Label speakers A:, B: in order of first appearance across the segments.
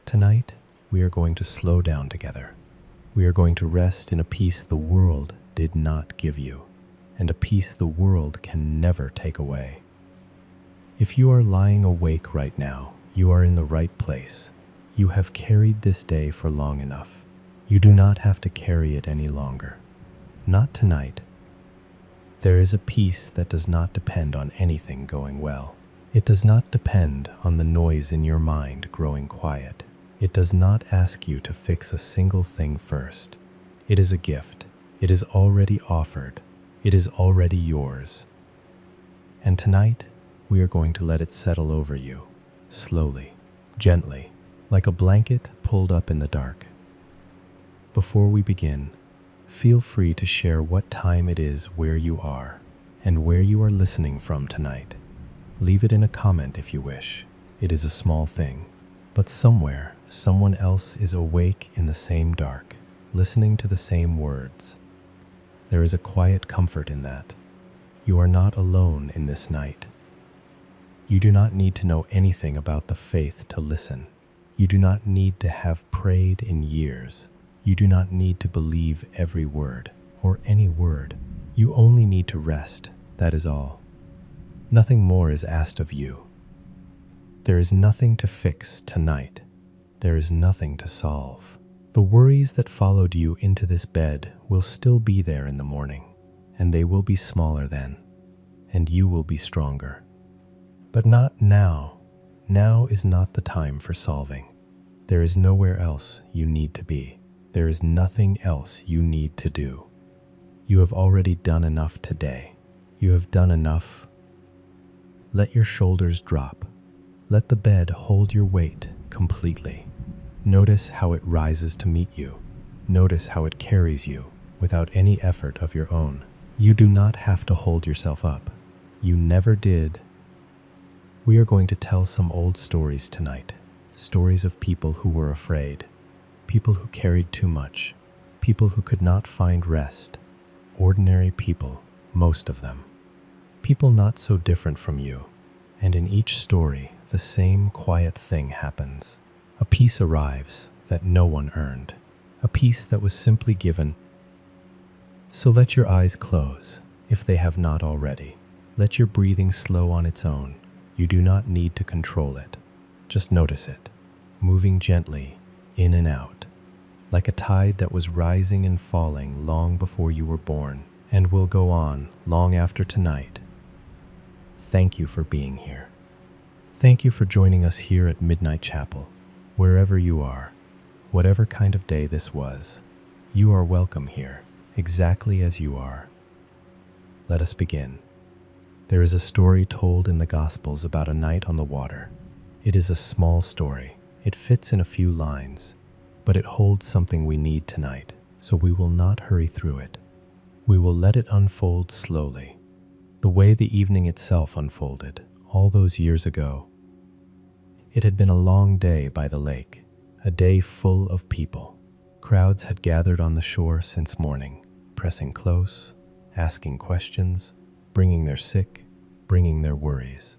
A: Tonight, we are going to slow down together. We are going to rest in a peace the world did not give you, and a peace the world can never take away. If you are lying awake right now, you are in the right place. You have carried this day for long enough. You do not have to carry it any longer. Not tonight. There is a peace that does not depend on anything going well. It does not depend on the noise in your mind growing quiet. It does not ask you to fix a single thing first. It is a gift. It is already offered. It is already yours. And tonight, we are going to let it settle over you, slowly, gently, like a blanket pulled up in the dark. Before we begin, feel free to share what time it is where you are and where you are listening from tonight. Leave it in a comment if you wish. It is a small thing, but somewhere, someone else is awake in the same dark, listening to the same words. There is a quiet comfort in that. You are not alone in this night. You do not need to know anything about the faith to listen. You do not need to have prayed in years. You do not need to believe every word or any word. You only need to rest, that is all. Nothing more is asked of you. There is nothing to fix tonight. There is nothing to solve. The worries that followed you into this bed will still be there in the morning, and they will be smaller then, and you will be stronger. But not now. Now is not the time for solving. There is nowhere else you need to be. There is nothing else you need to do. You have already done enough today. You have done enough. Let your shoulders drop. Let the bed hold your weight completely. Notice how it rises to meet you. Notice how it carries you without any effort of your own. You do not have to hold yourself up. You never did. We are going to tell some old stories tonight. Stories of people who were afraid. People who carried too much. People who could not find rest. Ordinary people, most of them. People not so different from you. And in each story, the same quiet thing happens. A peace arrives that no one earned. A peace that was simply given. So let your eyes close, if they have not already. Let your breathing slow on its own. You do not need to control it. Just notice it, moving gently in and out, like a tide that was rising and falling long before you were born, and will go on long after tonight. Thank you for being here. Thank you for joining us here at Midnight Chapel. Wherever you are, whatever kind of day this was, you are welcome here, exactly as you are. Let us begin. There is a story told in the Gospels about a night on the water. It is a small story. It fits in a few lines, but it holds something we need tonight, so we will not hurry through it. We will let it unfold slowly, the way the evening itself unfolded all those years ago. It had been a long day by the lake, a day full of people. Crowds had gathered on the shore since morning, pressing close, asking questions, bringing their sick, bringing their worries.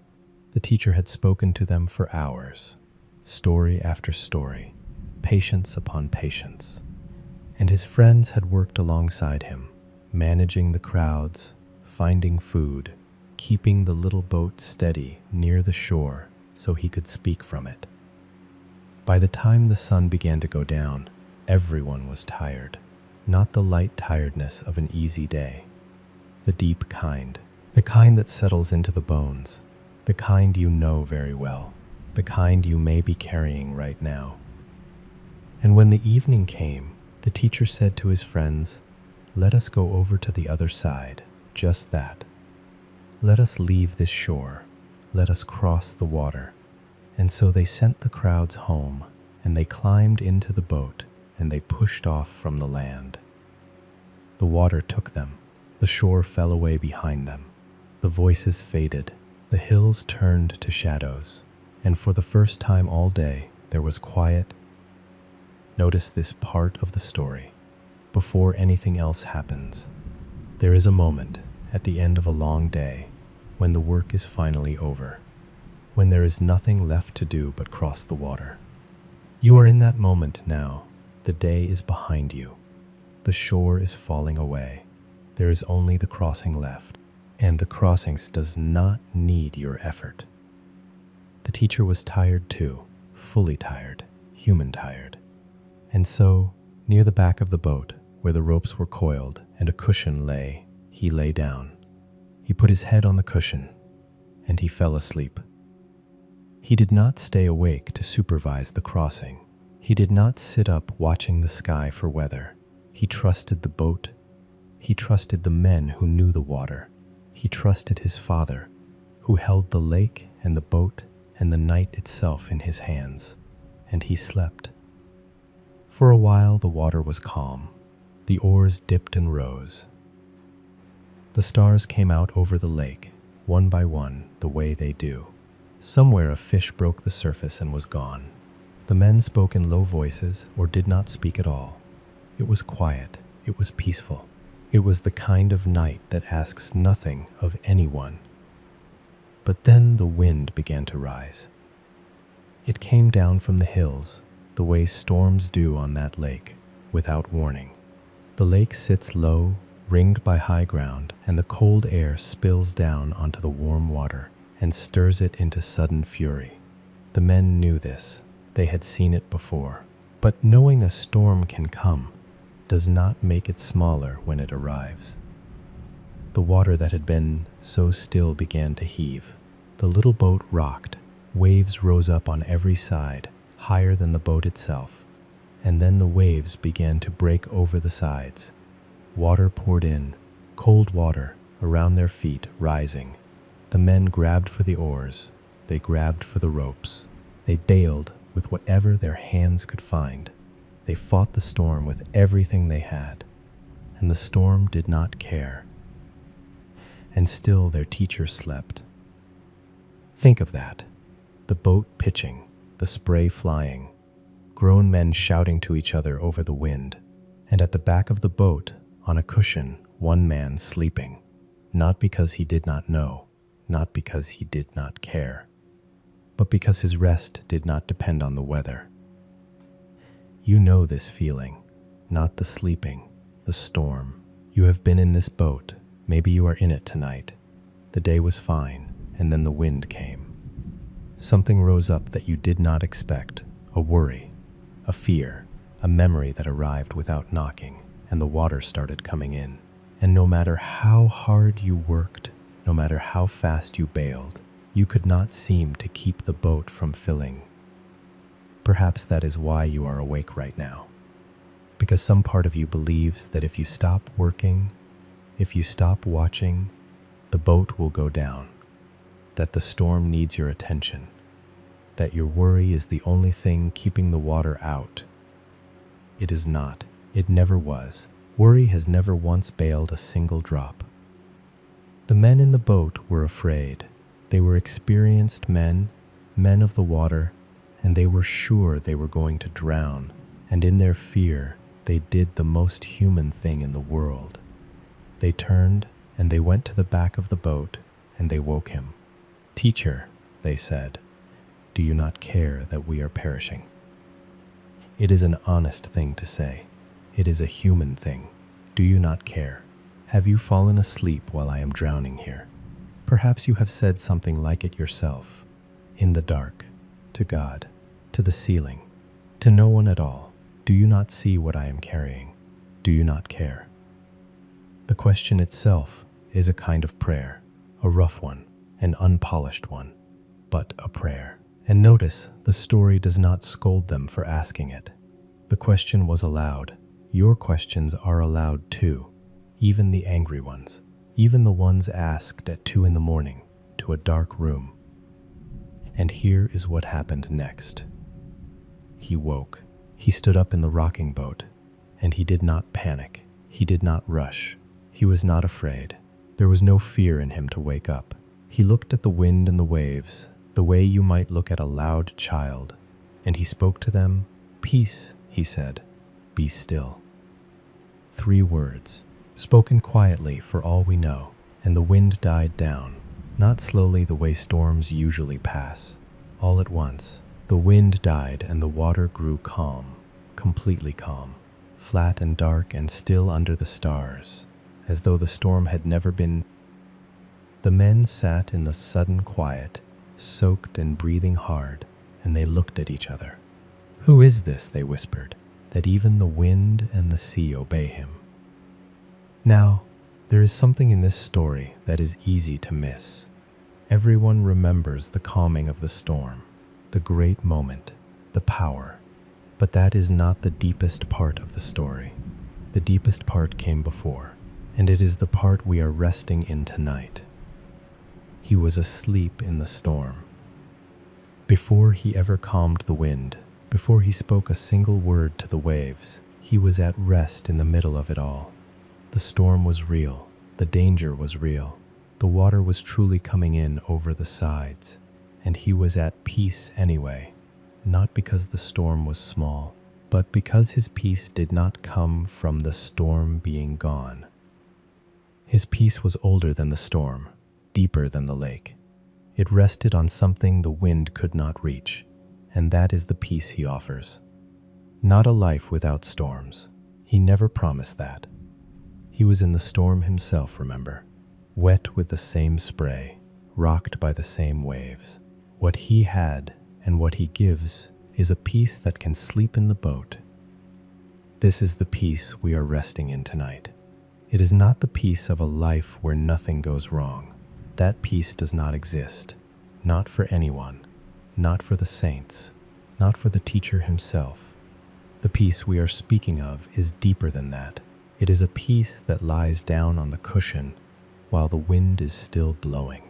A: The teacher had spoken to them for hours, story after story, patience upon patience. And his friends had worked alongside him, managing the crowds, finding food, keeping the little boat steady near the shore so he could speak from it. By the time the sun began to go down, everyone was tired, not the light tiredness of an easy day, the deep kind, the kind that settles into the bones, the kind you know very well, the kind you may be carrying right now. And when the evening came, the teacher said to his friends, "Let us go over to the other side, just that. Let us leave this shore. Let us cross the water." And so they sent the crowds home, and they climbed into the boat, and they pushed off from the land. The water took them. The shore fell away behind them. The voices faded. The hills turned to shadows. And for the first time all day, there was quiet. Notice this part of the story. Before anything else happens, there is a moment at the end of a long day when the work is finally over, when there is nothing left to do but cross the water. You are in that moment now. The day is behind you. The shore is falling away. There is only the crossing left, and the crossing does not need your effort. The teacher was tired too, fully tired, human tired. And so, near the back of the boat, where the ropes were coiled and a cushion lay, he lay down. He put his head on the cushion, and he fell asleep. He did not stay awake to supervise the crossing. He did not sit up watching the sky for weather. He trusted the boat. He trusted the men who knew the water. He trusted his Father, who held the lake and the boat and the night itself in his hands, and he slept. For a while the water was calm. The oars dipped and rose. The stars came out over the lake, one by one, the way they do. Somewhere a fish broke the surface and was gone. The men spoke in low voices or did not speak at all. It was quiet. It was peaceful. It was the kind of night that asks nothing of anyone. But then the wind began to rise. It came down from the hills, the way storms do on that lake, without warning. The lake sits low, ringed by high ground, and the cold air spills down onto the warm water and stirs it into sudden fury. The men knew this. They had seen it before. But knowing a storm can come does not make it smaller when it arrives. The water that had been so still began to heave. The little boat rocked. Waves rose up on every side, higher than the boat itself, and then the waves began to break over the sides. Water poured in, cold water, around their feet, rising. The men grabbed for the oars. They grabbed for the ropes. They bailed with whatever their hands could find. They fought the storm with everything they had, and the storm did not care. And still their teacher slept. Think of that. The boat pitching, the spray flying, grown men shouting to each other over the wind, and at the back of the boat, on a cushion, one man sleeping, not because he did not know, not because he did not care, but because his rest did not depend on the weather. You know this feeling, not the sleeping, the storm. You have been in this boat. Maybe you are in it tonight. The day was fine, and then the wind came. Something rose up that you did not expect, a worry, a fear, a memory that arrived without knocking, and the water started coming in. And no matter how hard you worked, no matter how fast you bailed, you could not seem to keep the boat from filling. Perhaps that is why you are awake right now. Because some part of you believes that if you stop working, if you stop watching, the boat will go down, that the storm needs your attention, that your worry is the only thing keeping the water out. It is not. It never was. Worry has never once bailed a single drop. The men in the boat were afraid. They were experienced men, men of the water, and they were sure they were going to drown, and in their fear, they did the most human thing in the world. They turned, and they went to the back of the boat, and they woke him. "Teacher," they said, "do you not care that we are perishing?" It is an honest thing to say. It is a human thing. Do you not care? Have you fallen asleep while I am drowning here? Perhaps you have said something like it yourself, in the dark, to God, to the ceiling, to no one at all. Do you not see what I am carrying? Do you not care? The question itself is a kind of prayer, a rough one, an unpolished one, but a prayer. And notice, the story does not scold them for asking it. The question was allowed. Your questions are allowed too, even the angry ones, even the ones asked at 2 a.m. to a dark room. And here is what happened next. He woke. He stood up in the rocking boat, and he did not panic. He did not rush. He was not afraid. There was no fear in him to wake up. He looked at the wind and the waves, the way you might look at a loud child, and he spoke to them. "Peace," he said, "be still." 3 words, spoken quietly for all we know, and the wind died down, not slowly the way storms usually pass, all at once, The wind died and the water grew calm, completely calm, flat and dark and still under the stars, as though the storm had never been. The men sat in the sudden quiet, soaked and breathing hard, and they looked at each other. "Who is this," they whispered, "that even the wind and the sea obey him?" Now, there is something in this story that is easy to miss. Everyone remembers the calming of the storm, the great moment, the power. But that is not the deepest part of the story. The deepest part came before, and it is the part we are resting in tonight. He was asleep in the storm. Before he ever calmed the wind, before he spoke a single word to the waves, he was at rest in the middle of it all. The storm was real, the danger was real, the water was truly coming in over the sides, and he was at peace anyway, not because the storm was small, but because his peace did not come from the storm being gone. His peace was older than the storm, deeper than the lake. It rested on something the wind could not reach, and that is the peace he offers. Not a life without storms. He never promised that. He was in the storm himself, remember, wet with the same spray, rocked by the same waves. What he had and what he gives is a peace that can sleep in the boat. This is the peace we are resting in tonight. It is not the peace of a life where nothing goes wrong. That peace does not exist, not for anyone, not for the saints, not for the teacher himself. The peace we are speaking of is deeper than that. It is a peace that lies down on the cushion while the wind is still blowing.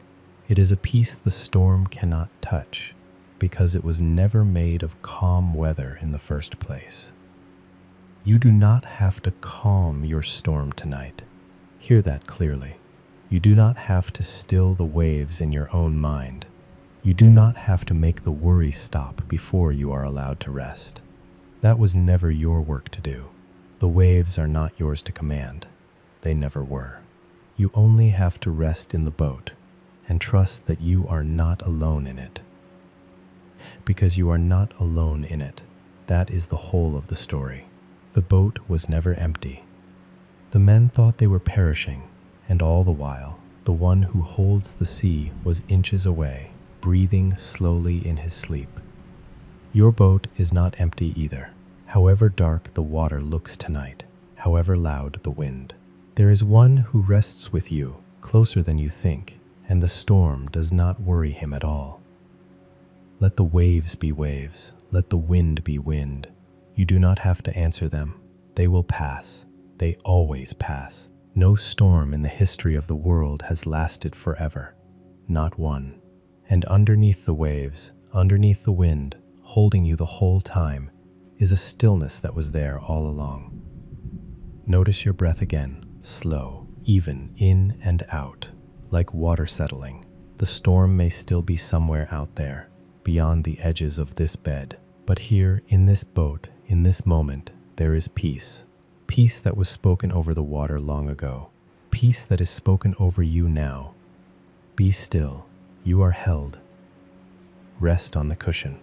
A: It is a peace the storm cannot touch because it was never made of calm weather in the first place. You do not have to calm your storm tonight. Hear that clearly. You do not have to still the waves in your own mind. You do not have to make the worry stop before you are allowed to rest. That was never your work to do. The waves are not yours to command. They never were. You only have to rest in the boat and trust that you are not alone in it. Because you are not alone in it. That is the whole of the story. The boat was never empty. The men thought they were perishing, and all the while, the one who holds the sea was inches away, breathing slowly in his sleep. Your boat is not empty either. However dark the water looks tonight, however loud the wind, there is one who rests with you, closer than you think, and the storm does not worry him at all. Let the waves be waves, let the wind be wind. You do not have to answer them. They will pass. They always pass. No storm in the history of the world has lasted forever. Not one. And underneath the waves, underneath the wind, holding you the whole time, is a stillness that was there all along. Notice your breath again, slow, even, in and out, like water settling. The storm may still be somewhere out there, beyond the edges of this bed, but here, in this boat, in this moment, there is peace. Peace that was spoken over the water long ago. Peace that is spoken over you now. Be still. You are held. Rest on the cushion.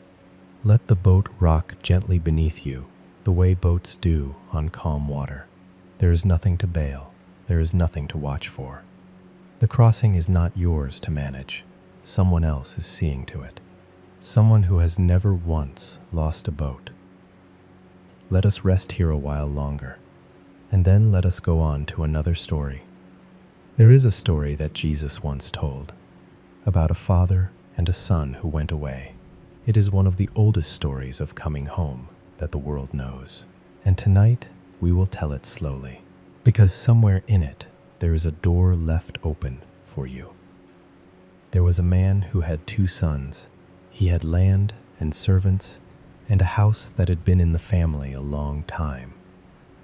A: Let the boat rock gently beneath you, the way boats do on calm water. There is nothing to bail. There is nothing to watch for. The crossing is not yours to manage. Someone else is seeing to it. Someone who has never once lost a boat. Let us rest here a while longer, and then let us go on to another story. There is a story that Jesus once told about a father and a son who went away. It is one of the oldest stories of coming home that the world knows. And tonight, we will tell it slowly, because somewhere in it, there is a door left open for you. There was a man who had 2 sons. He had land and servants and a house that had been in the family a long time.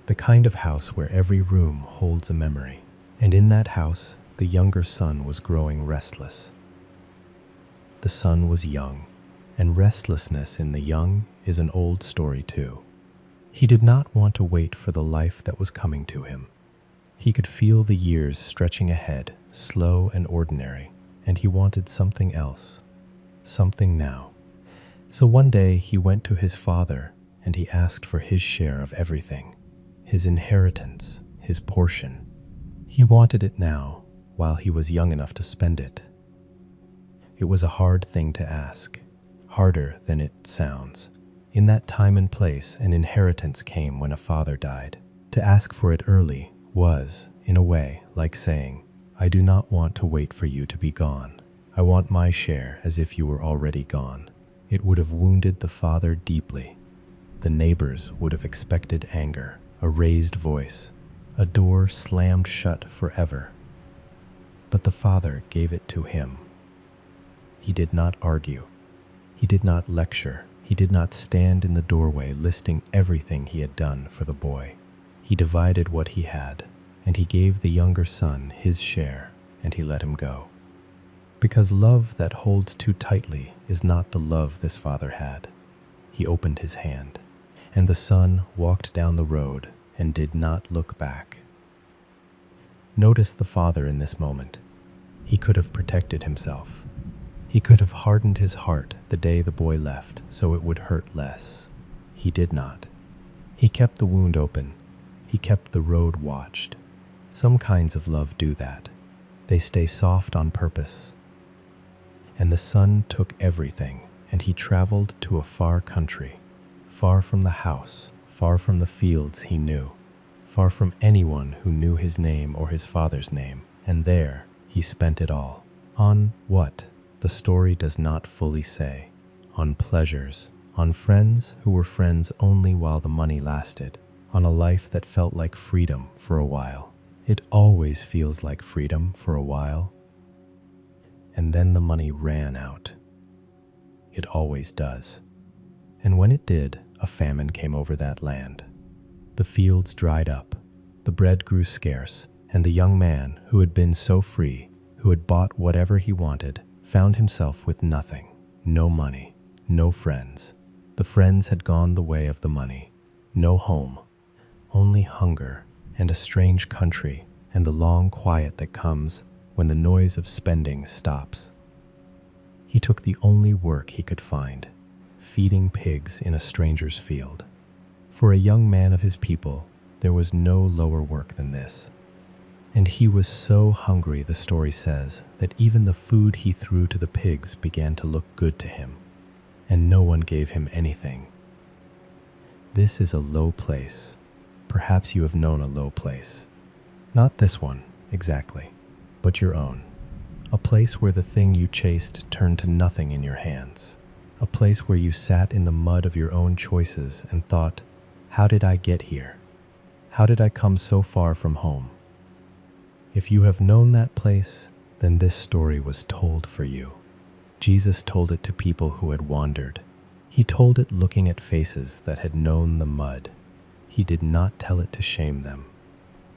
A: The kind of house where every room holds a memory. And in that house, the younger son was growing restless. The son was young, and restlessness in the young is an old story too. He did not want to wait for the life that was coming to him. He could feel the years stretching ahead, slow and ordinary, and he wanted something else, something now. So one day he went to his father and he asked for his share of everything, his inheritance, his portion. He wanted it now, while he was young enough to spend it. It was a hard thing to ask, harder than it sounds. In that time and place, an inheritance came when a father died. To ask for it early was, in a way, like saying, I do not want to wait for you to be gone. I want my share as if you were already gone. It would have wounded the father deeply. The neighbors would have expected anger, a raised voice, a door slammed shut forever. But the father gave it to him. He did not argue. He did not lecture. He did not stand in the doorway listing everything he had done for the boy. He divided what he had, and he gave the younger son his share, and he let him go. Because love that holds too tightly is not the love this father had. He opened his hand, and the son walked down the road and did not look back. Notice the father in this moment. He could have protected himself. He could have hardened his heart the day the boy left so it would hurt less. He did not. He kept the wound open. He kept the road watched. Some kinds of love do that. They stay soft on purpose. And the son took everything, and he traveled to a far country, far from the house, far from the fields he knew, far from anyone who knew his name or his father's name, and there he spent it all. On what? The story does not fully say. On pleasures, on friends who were friends only while the money lasted, on a life that felt like freedom for a while. It always feels like freedom for a while. And then the money ran out. It always does. And when it did, a famine came over that land. The fields dried up, the bread grew scarce, and the young man who had been so free, who had bought whatever he wanted, found himself with nothing, no money, no friends. The friends had gone the way of the money, no home, only hunger and a strange country and the long quiet that comes when the noise of spending stops. He took the only work he could find, feeding pigs in a stranger's field. For a young man of his people, there was no lower work than this. And he was so hungry, the story says, that even the food he threw to the pigs began to look good to him, and no one gave him anything. This is a low place. Perhaps you have known a low place. Not this one, exactly, but your own. A place where the thing you chased turned to nothing in your hands. A place where you sat in the mud of your own choices and thought, how did I get here? How did I come so far from home? If you have known that place, then this story was told for you. Jesus told it to people who had wandered. He told it looking at faces that had known the mud. He did not tell it to shame them.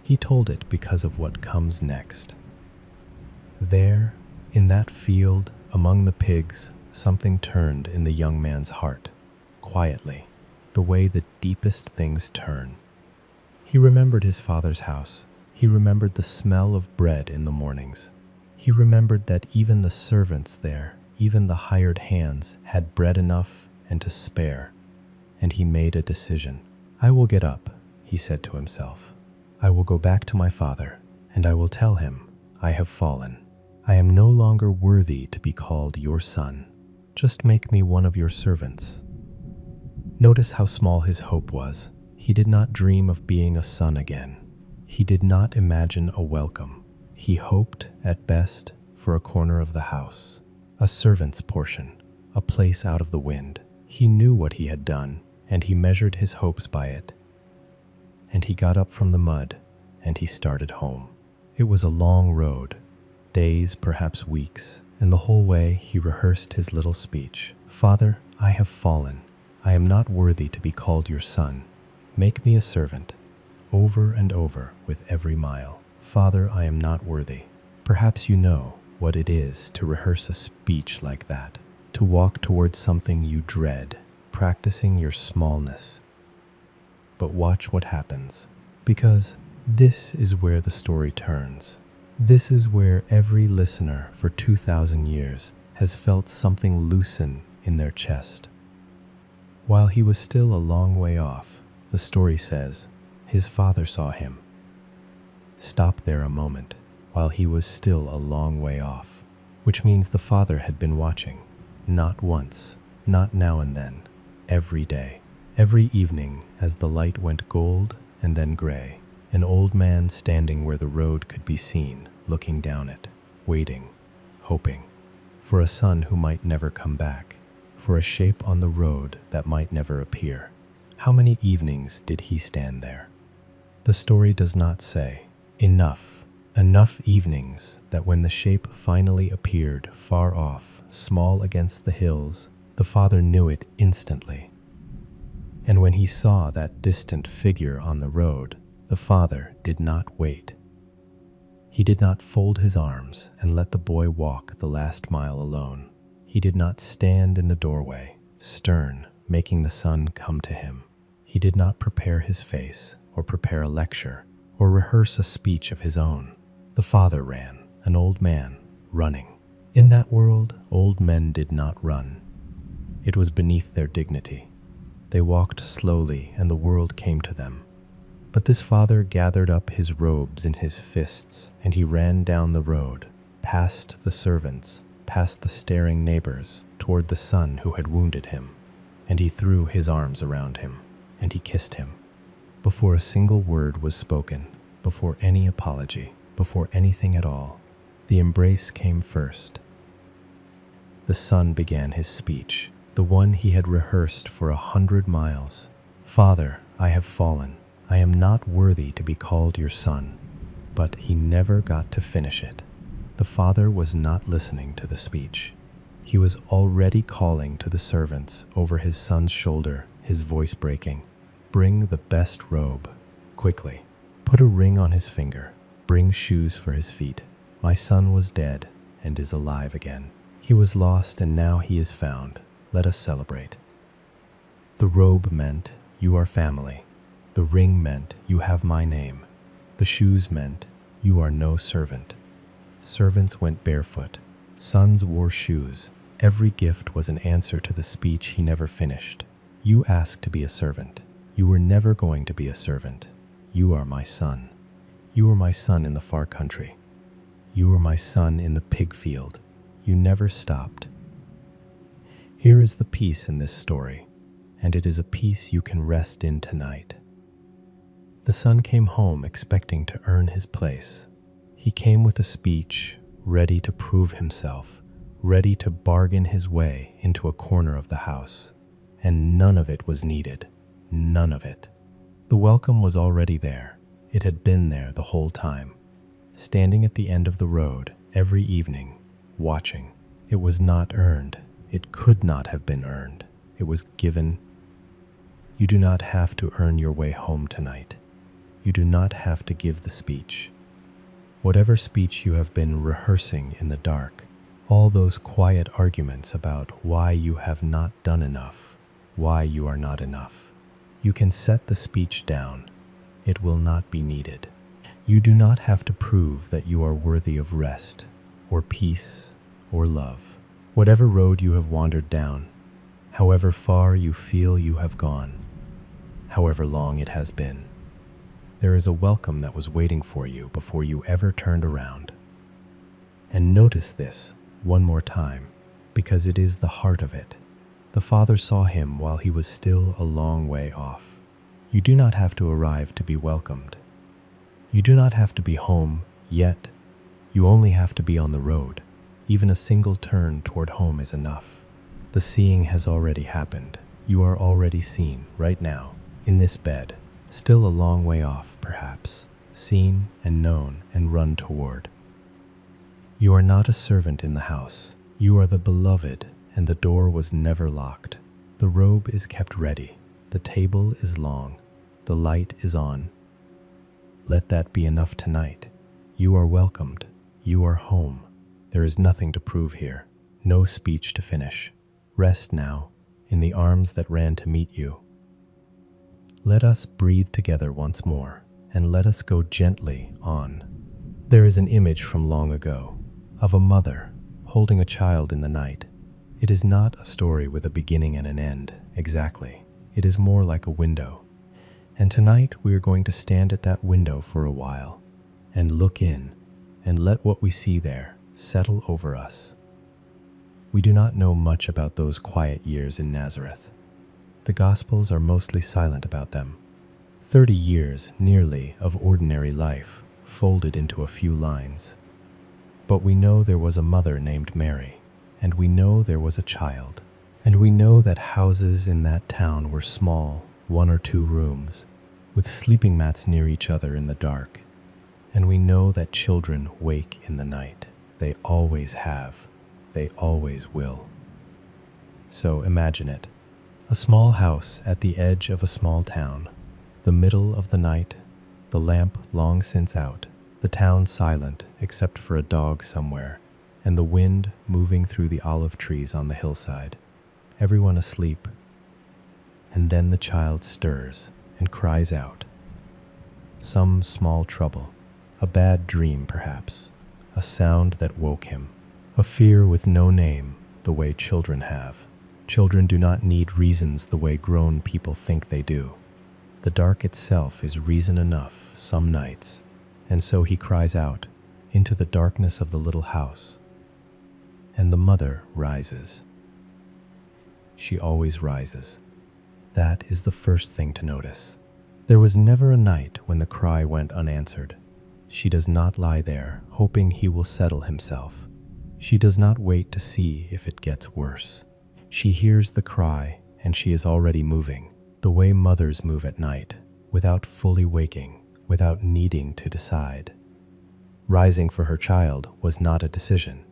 A: He told it because of what comes next. There, in that field, among the pigs, something turned in the young man's heart, quietly, the way the deepest things turn. He remembered his father's house. He remembered the smell of bread in the mornings. He remembered that even the servants there, even the hired hands, had bread enough and to spare. And he made a decision. I will get up, he said to himself. I will go back to my father, and I will tell him, I have fallen. I am no longer worthy to be called your son. Just make me one of your servants. Notice how small his hope was. He did not dream of being a son again. He did not imagine a welcome. He hoped, at best, for a corner of the house, a servant's portion, a place out of the wind. He knew what he had done, and he measured his hopes by it. And he got up from the mud, and he started home. It was a long road, days, perhaps weeks, and the whole way he rehearsed his little speech. Father, I have fallen. I am not worthy to be called your son. Make me a servant. Over and over with every mile. Father, I am not worthy. Perhaps you know what it is to rehearse a speech like that, to walk towards something you dread, practicing your smallness. But watch what happens, because this is where the story turns. This is where every listener for 2,000 years has felt something loosen in their chest. While he was still a long way off, the story says, his father saw him. Stop there a moment. While he was still a long way off, which means the father had been watching, not once, not now and then, every day, every evening as the light went gold and then gray, an old man standing where the road could be seen, looking down it, waiting, hoping, for a son who might never come back, for a shape on the road that might never appear. How many evenings did he stand there? The story does not say. Enough evenings that when the shape finally appeared far off, small against the hills, the father knew it instantly. And when he saw that distant figure on the road, the father did not wait. He did not fold his arms and let the boy walk the last mile alone. He did not stand in the doorway, stern, making the son come to him. He did not prepare his face or prepare a lecture or rehearse a speech of his own. The father ran, an old man, running. In that world, old men did not run. It was beneath their dignity. They walked slowly and the world came to them. But this father gathered up his robes in his fists and he ran down the road, past the servants, past the staring neighbors, toward the son who had wounded him. And he threw his arms around him and he kissed him. Before a single word was spoken, before any apology, before anything at all, the embrace came first. The son began his speech, the one he had rehearsed for 100 miles. Father, I have fallen. I am not worthy to be called your son. But he never got to finish it. The father was not listening to the speech. He was already calling to the servants over his son's shoulder, his voice breaking. Bring the best robe, quickly. Put a ring on his finger. Bring shoes for his feet. My son was dead and is alive again. He was lost and now he is found. Let us celebrate. The robe meant you are family. The ring meant you have my name. The shoes meant you are no servant. Servants went barefoot. Sons wore shoes. Every gift was an answer to the speech he never finished. You asked to be a servant. You were never going to be a servant. You are my son. You were my son in the far country. You were my son in the pig field. You never stopped. Here is the peace in this story, and it is a peace you can rest in tonight. The son came home expecting to earn his place. He came with a speech, ready to prove himself, ready to bargain his way into a corner of the house, and none of it was needed. None of it. The welcome was already there. It had been there the whole time. Standing at the end of the road every evening, watching. It was not earned. It could not have been earned. It was given. You do not have to earn your way home tonight. You do not have to give the speech. Whatever speech you have been rehearsing in the dark, all those quiet arguments about why you have not done enough, why you are not enough, you can set the speech down. It will not be needed. You do not have to prove that you are worthy of rest, or peace, or love. Whatever road you have wandered down, however far you feel you have gone, however long it has been, there is a welcome that was waiting for you before you ever turned around. And notice this one more time, because it is the heart of it. The father saw him while he was still a long way off. You do not have to arrive to be welcomed. You do not have to be home yet. You only have to be on the road. Even a single turn toward home is enough. The seeing has already happened. You are already seen right now, in this bed, still a long way off, perhaps, seen and known and run toward. You are not a servant in the house. You are the beloved, and the door was never locked. The robe is kept ready. The table is long. The light is on. Let that be enough tonight. You are welcomed. You are home. There is nothing to prove here. No speech to finish. Rest now, in the arms that ran to meet you. Let us breathe together once more, and let us go gently on. There is an image from long ago, of a mother holding a child in the night. It is not a story with a beginning and an end. Exactly. It is more like a window. And tonight we are going to stand at that window for a while and look in and let what we see there settle over us. We do not know much about those quiet years in Nazareth. The Gospels are mostly silent about them. 30 years, nearly, of ordinary life, folded into a few lines. But we know there was a mother named Mary, and we know there was a child, and we know that houses in that town were small, 1 or 2 rooms, with sleeping mats near each other in the dark. And we know that children wake in the night. They always have. They always will. So imagine it. A small house at the edge of a small town. The middle of the night, the lamp long since out, the town silent except for a dog somewhere, and the wind moving through the olive trees on the hillside. Everyone asleep. And then the child stirs and cries out. Some small trouble, a bad dream perhaps, a sound that woke him, a fear with no name, the way children have. Children do not need reasons the way grown people think they do. The dark itself is reason enough some nights, and so he cries out into the darkness of the little house. And the mother rises. She always rises. That is the first thing to notice. There was never a night when the cry went unanswered. She does not lie there, hoping he will settle himself. She does not wait to see if it gets worse. She hears the cry, and she is already moving, the way mothers move at night, without fully waking, without needing to decide. Rising for her child was not a decision.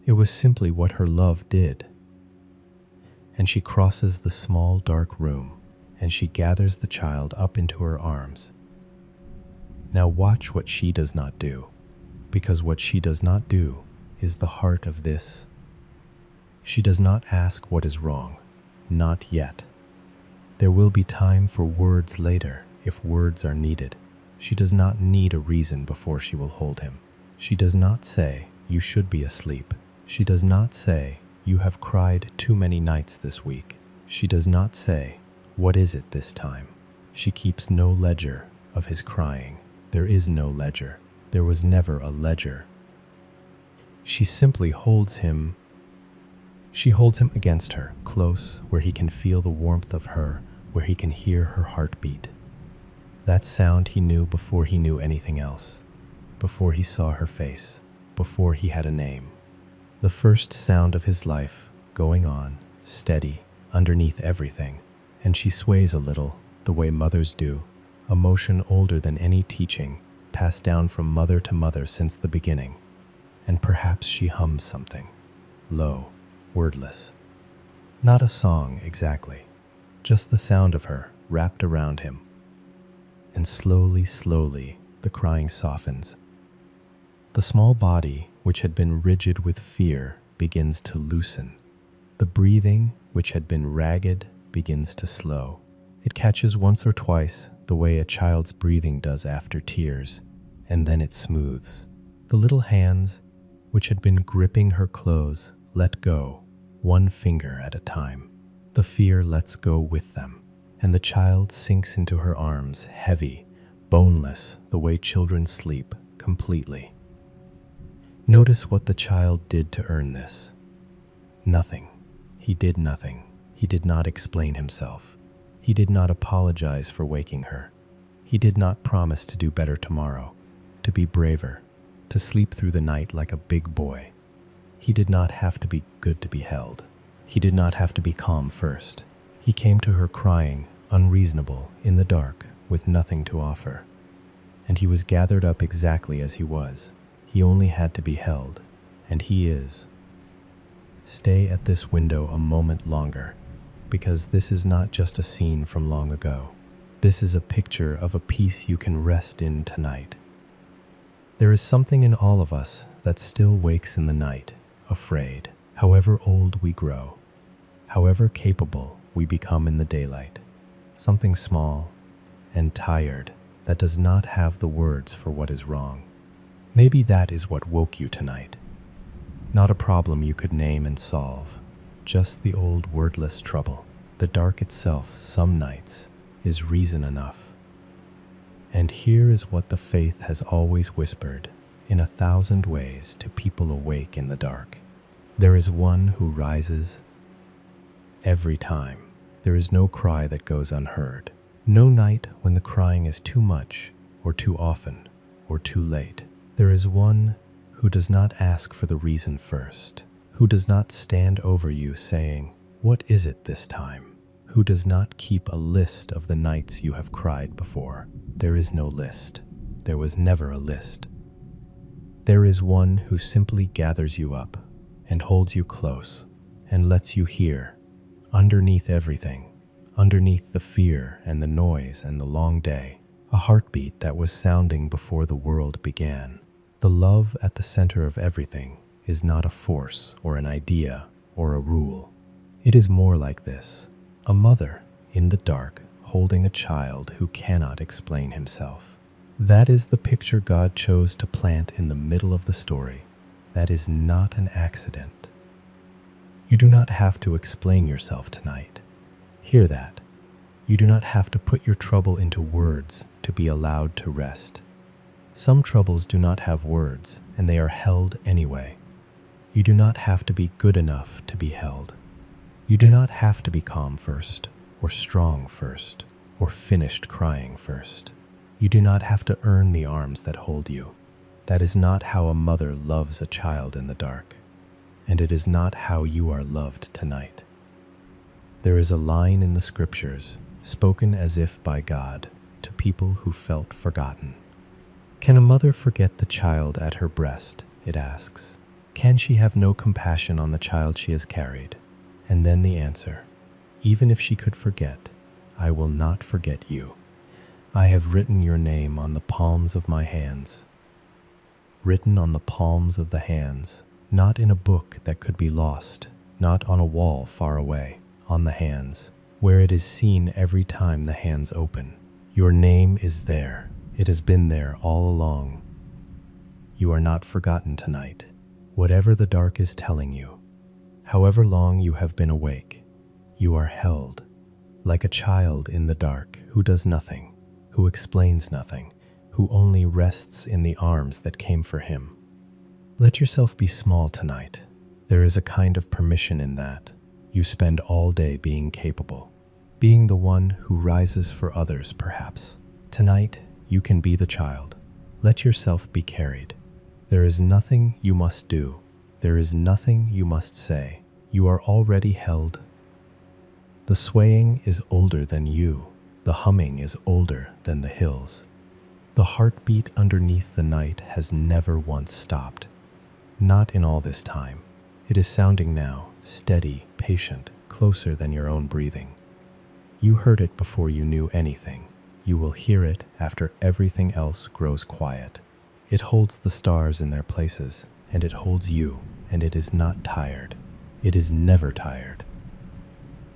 A: It was simply what her love did. And she crosses the small, dark room, and she gathers the child up into her arms. Now watch what she does not do, because what she does not do is the heart of this. She does not ask what is wrong, not yet. There will be time for words later if words are needed. She does not need a reason before she will hold him. She does not say, "You should be asleep." She does not say, "You have cried too many nights this week." She does not say, "What is it this time?" She keeps no ledger of his crying. There is no ledger. There was never a ledger. She simply holds him. She holds him against her, close, where he can feel the warmth of her, where he can hear her heartbeat. That sound he knew before he knew anything else, before he saw her face, before he had a name. The first sound of his life, going on, steady, underneath everything, and she sways a little, the way mothers do, a motion older than any teaching, passed down from mother to mother since the beginning. And perhaps she hums something, low, wordless. Not a song exactly, just the sound of her wrapped around him. And slowly, slowly, the crying softens. The small body, which had been rigid with fear, begins to loosen. The breathing, which had been ragged, begins to slow. It catches once or twice, the way a child's breathing does after tears, and then it smooths. The little hands, which had been gripping her clothes, let go, one finger at a time. The fear lets go with them, and the child sinks into her arms, heavy, boneless, the way children sleep, completely. Notice what the child did to earn this. Nothing. He did nothing. He did not explain himself. He did not apologize for waking her. He did not promise to do better tomorrow, to be braver, to sleep through the night like a big boy. He did not have to be good to be held. He did not have to be calm first. He came to her crying, unreasonable, in the dark, with nothing to offer. And he was gathered up exactly as he was. He only had to be held, and he is. Stay at this window a moment longer, because this is not just a scene from long ago. This is a picture of a peace you can rest in tonight. There is something in all of us that still wakes in the night, afraid, however old we grow, however capable we become in the daylight. Something small and tired that does not have the words for what is wrong. Maybe that is what woke you tonight. Not a problem you could name and solve, just the old wordless trouble. The dark itself, some nights, is reason enough. And here is what the faith has always whispered in 1,000 ways to people awake in the dark. There is one who rises every time. There is no cry that goes unheard. No night when the crying is too much, or too often, or too late. There is one who does not ask for the reason first, who does not stand over you saying, "What is it this time?" Who does not keep a list of the nights you have cried before. There is no list. There was never a list. There is one who simply gathers you up and holds you close and lets you hear, underneath everything, underneath the fear and the noise and the long day, a heartbeat that was sounding before the world began. The love at the center of everything is not a force or an idea or a rule. It is more like this: a mother in the dark holding a child who cannot explain himself. That is the picture God chose to plant in the middle of the story. That is not an accident. You do not have to explain yourself tonight. Hear that. You do not have to put your trouble into words to be allowed to rest. Some troubles do not have words, and they are held anyway. You do not have to be good enough to be held. You do not have to be calm first, or strong first, or finished crying first. You do not have to earn the arms that hold you. That is not how a mother loves a child in the dark, and it is not how you are loved tonight. There is a line in the scriptures, spoken as if by God, to people who felt forgotten. Can a mother forget the child at her breast? It asks. Can she have no compassion on the child she has carried? And then the answer, even if she could forget, I will not forget you. I have written your name on the palms of my hands. Written on the palms of the hands, not in a book that could be lost, not on a wall far away, on the hands, where it is seen every time the hands open. Your name is there. It has been there all along. You are not forgotten tonight, whatever the dark is telling you. However long you have been awake, you are held, like a child in the dark who does nothing, who explains nothing, who only rests in the arms that came for him. Let yourself be small tonight. There is a kind of permission in that. You spend all day being capable, being the one who rises for others, perhaps. Tonight, you can be the child. Let yourself be carried. There is nothing you must do. There is nothing you must say. You are already held. The swaying is older than you. The humming is older than the hills. The heartbeat underneath the night has never once stopped. Not in all this time. It is sounding now, steady, patient, closer than your own breathing. You heard it before you knew anything. You will hear it after everything else grows quiet. It holds the stars in their places, and it holds you, and it is not tired. It is never tired.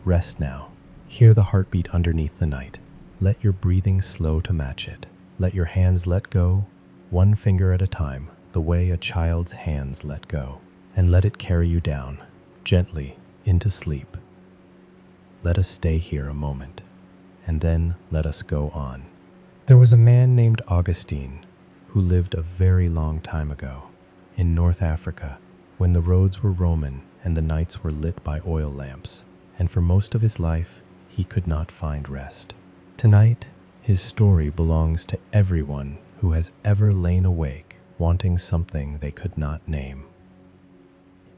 A: Rest now. Hear the heartbeat underneath the night. Let your breathing slow to match it. Let your hands let go, one finger at a time, the way a child's hands let go, and let it carry you down, gently, into sleep. Let us stay here a moment, and then let us go on. There was a man named Augustine who lived a very long time ago in North Africa, when the roads were Roman and the nights were lit by oil lamps, and for most of his life he could not find rest. Tonight, his story belongs to everyone who has ever lain awake wanting something they could not name.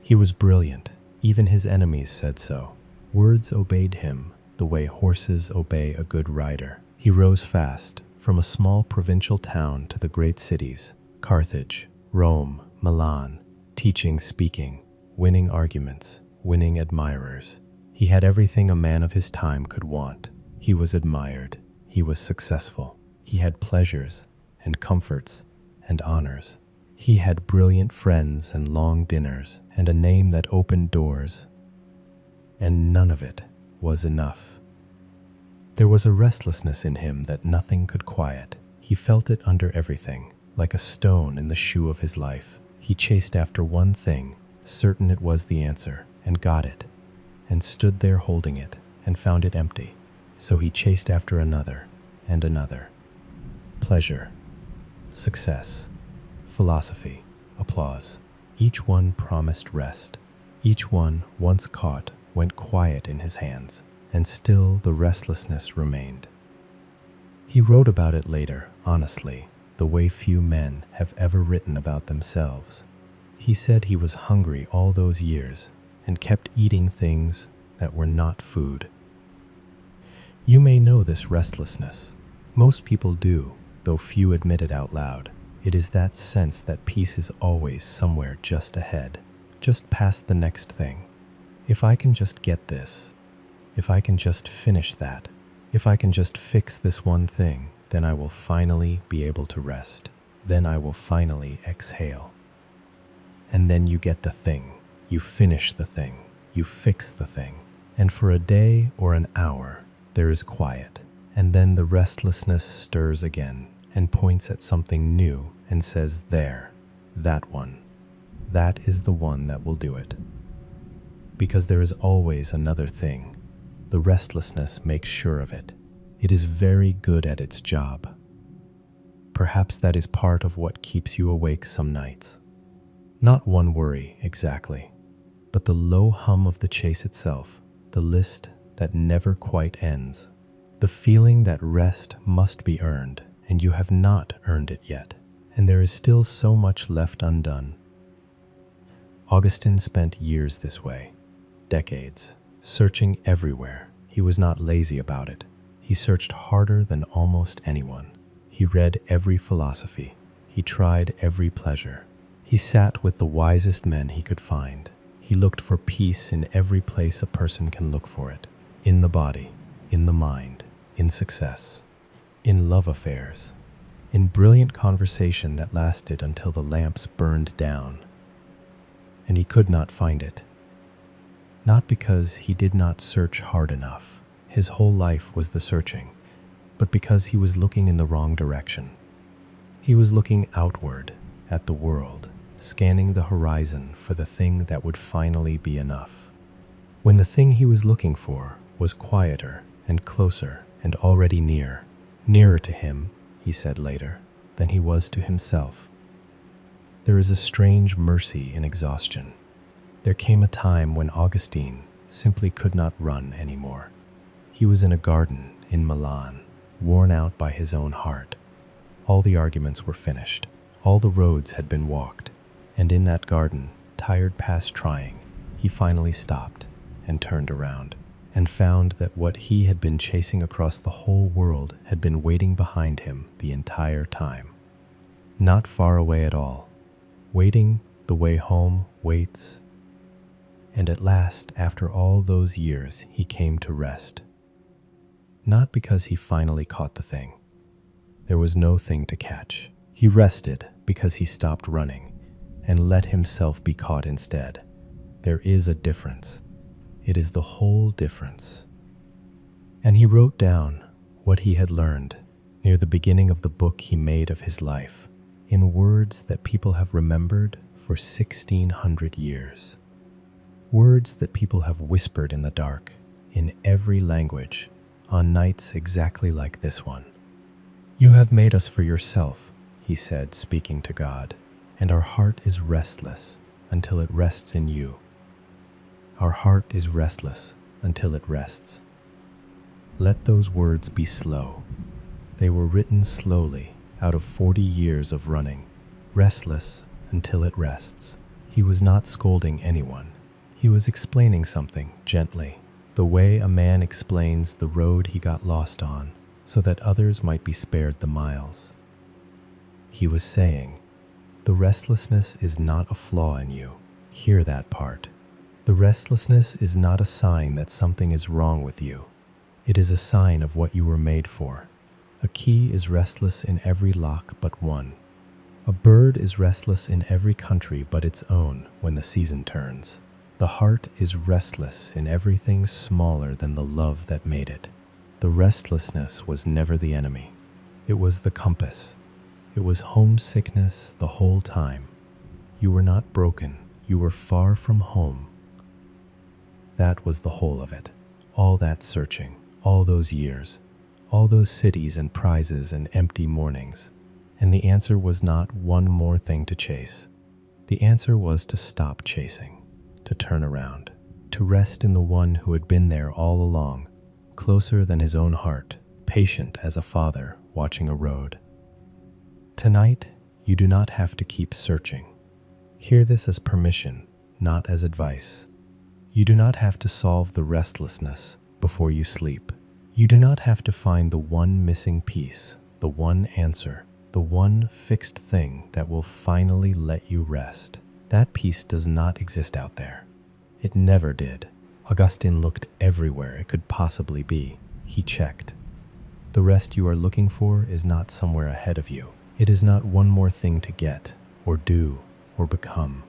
A: He was brilliant, even his enemies said so. Words obeyed him the way horses obey a good rider. He rose fast, from a small provincial town to the great cities, Carthage, Rome, Milan, teaching, speaking, winning arguments, winning admirers. He had everything a man of his time could want. He was admired. He was successful. He had pleasures and comforts and honors. He had brilliant friends and long dinners and a name that opened doors. And none of it was enough. There was a restlessness in him that nothing could quiet. He felt it under everything, like a stone in the shoe of his life. He chased after one thing, certain it was the answer, and got it, and stood there holding it, and found it empty. So he chased after another and another. Pleasure, success, philosophy, applause. Each one promised rest. Each one, once caught, went quiet in his hands, and still the restlessness remained. He wrote about it later, honestly, the way few men have ever written about themselves. He said he was hungry all those years and kept eating things that were not food. You may know this restlessness. Most people do, though few admit it out loud. It is that sense that peace is always somewhere just ahead, just past the next thing. If I can just get this, if I can just finish that, if I can just fix this one thing, then I will finally be able to rest. Then I will finally exhale. And then you get the thing, you finish the thing, you fix the thing. And for a day or an hour, there is quiet. And then the restlessness stirs again and points at something new and says, there, that one. That is the one that will do it. Because there is always another thing. The restlessness makes sure of it. It is very good at its job. Perhaps that is part of what keeps you awake some nights. Not one worry, exactly, but the low hum of the chase itself, the list that never quite ends, the feeling that rest must be earned, and you have not earned it yet, and there is still so much left undone. Augustine spent years this way, decades, searching everywhere. He was not lazy about it. He searched harder than almost anyone. He read every philosophy. He tried every pleasure. He sat with the wisest men he could find. He looked for peace in every place a person can look for it. In the body, in the mind, in success, in love affairs, in brilliant conversation that lasted until the lamps burned down. And he could not find it. Not because he did not search hard enough. His whole life was the searching, but because he was looking in the wrong direction. He was looking outward at the world, scanning the horizon for the thing that would finally be enough. When the thing he was looking for was quieter and closer and already nearer to him, he said later, than he was to himself. There is a strange mercy in exhaustion. There came a time when Augustine simply could not run anymore. He was in a garden in Milan, worn out by his own heart. All the arguments were finished. All the roads had been walked. And in that garden, tired past trying, he finally stopped and turned around and found that what he had been chasing across the whole world had been waiting behind him the entire time. Not far away at all. Waiting the way home waits. And at last, after all those years, he came to rest. Not because he finally caught the thing. There was no thing to catch. He rested because he stopped running and let himself be caught instead. There is a difference. It is the whole difference. And he wrote down what he had learned near the beginning of the book he made of his life in words that people have remembered for 1,600 years. Words that people have whispered in the dark, in every language, on nights exactly like this one. You have made us for yourself, he said, speaking to God, and our heart is restless until it rests in you. Our heart is restless until it rests. Let those words be slow. They were written slowly out of 40 years of running, restless until it rests. He was not scolding anyone. He was explaining something gently, the way a man explains the road he got lost on, so that others might be spared the miles. He was saying, the restlessness is not a flaw in you. Hear that part. The restlessness is not a sign that something is wrong with you. It is a sign of what you were made for. A key is restless in every lock but one. A bird is restless in every country but its own when the season turns. The heart is restless in everything smaller than the love that made it. The restlessness was never the enemy. It was the compass. It was homesickness the whole time. You were not broken. You were far from home. That was the whole of it. All that searching, all those years, all those cities and prizes and empty mornings. And the answer was not one more thing to chase. The answer was to stop chasing, to turn around, to rest in the one who had been there all along, closer than his own heart, patient as a father watching a road. Tonight, you do not have to keep searching. Hear this as permission, not as advice. You do not have to solve the restlessness before you sleep. You do not have to find the one missing piece, the one answer, the one fixed thing that will finally let you rest. That piece does not exist out there. It never did. Augustine looked everywhere it could possibly be. He checked. The rest you are looking for is not somewhere ahead of you. It is not one more thing to get, or do, or become.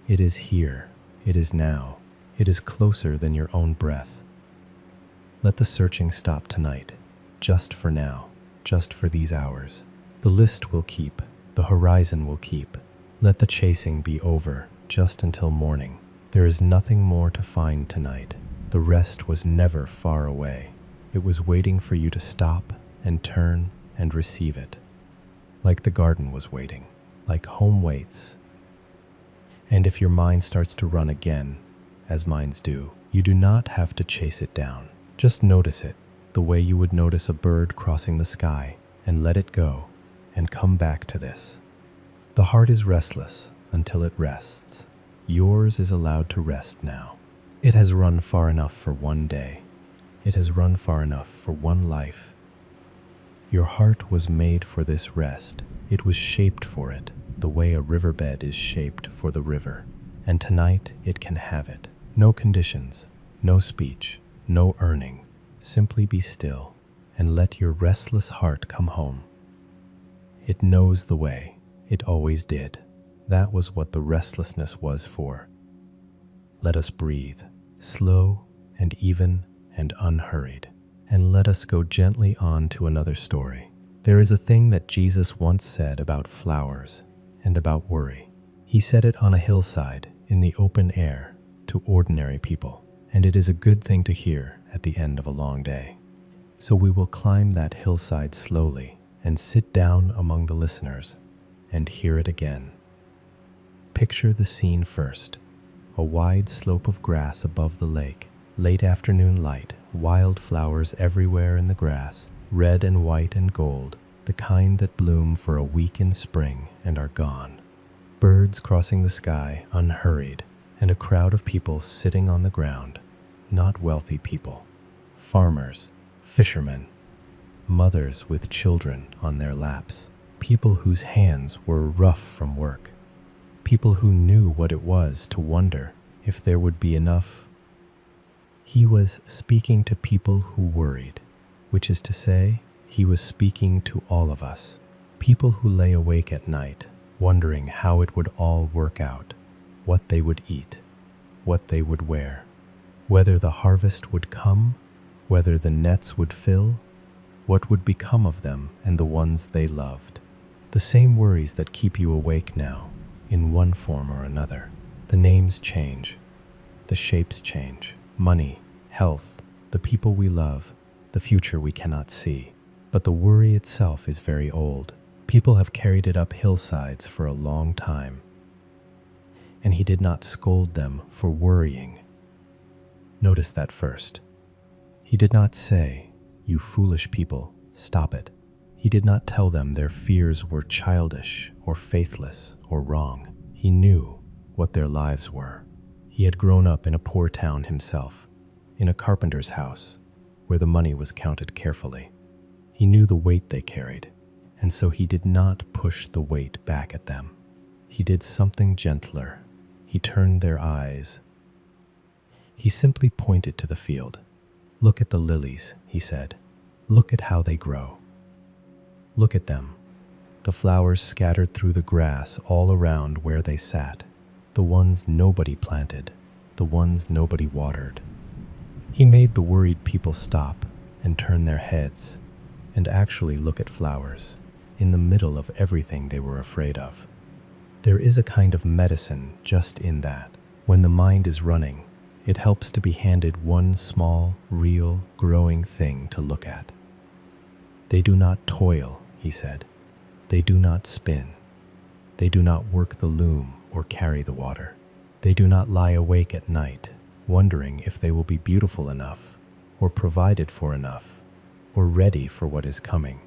A: It is here. It is now. It is closer than your own breath. Let the searching stop tonight, just for now, just for these hours. The list will keep, the horizon will keep. Let the chasing be over, just until morning. There is nothing more to find tonight. The rest was never far away. It was waiting for you to stop and turn and receive it. Like the garden was waiting, like home waits. And if your mind starts to run again, as minds do, you do not have to chase it down. Just notice it, the way you would notice a bird crossing the sky, and let it go, and come back to this. The heart is restless until it rests. Yours is allowed to rest now. It has run far enough for one day. It has run far enough for one life. Your heart was made for this rest. It was shaped for it, the way a riverbed is shaped for the river. And tonight it can have it. No conditions, no speech, no earning. Simply be still and let your restless heart come home. It knows the way. It always did. That was what the restlessness was for. Let us breathe, slow and even and unhurried, and let us go gently on to another story. There is a thing that Jesus once said about flowers and about worry. He said it on a hillside in the open air to ordinary people, and it is a good thing to hear at the end of a long day. So we will climb that hillside slowly and sit down among the listeners and hear it again. Picture the scene first. A wide slope of grass above the lake, late afternoon light, wild flowers everywhere in the grass, red and white and gold, the kind that bloom for a week in spring and are gone. Birds crossing the sky unhurried, and a crowd of people sitting on the ground. Not wealthy people. Farmers, fishermen, mothers with children on their laps. People whose hands were rough from work. People who knew what it was to wonder if there would be enough. He was speaking to people who worried, which is to say, he was speaking to all of us. People who lay awake at night, wondering how it would all work out, what they would eat, what they would wear, whether the harvest would come, whether the nets would fill, what would become of them and the ones they loved. The same worries that keep you awake now, in one form or another. The names change, the shapes change, money, health, the people we love, the future we cannot see. But the worry itself is very old. People have carried it up hillsides for a long time. And he did not scold them for worrying. Notice that first. He did not say, "You foolish people, stop it." He did not tell them their fears were childish or faithless or wrong. He knew what their lives were. He had grown up in a poor town himself, in a carpenter's house, where the money was counted carefully. He knew the weight they carried, and so he did not push the weight back at them. He did something gentler. He turned their eyes. He simply pointed to the field. "Look at the lilies," he said. "Look at how they grow. Look at them, the flowers scattered through the grass all around where they sat, the ones nobody planted, the ones nobody watered." He made the worried people stop and turn their heads and actually look at flowers in the middle of everything they were afraid of. There is a kind of medicine just in that. When the mind is running, It helps to be handed one small, real, growing thing to look at. They do not toil, he said. They do not spin. They do not work the loom or carry the water. They do not lie awake at night, wondering if they will be beautiful enough, or provided for enough, or ready for what is coming.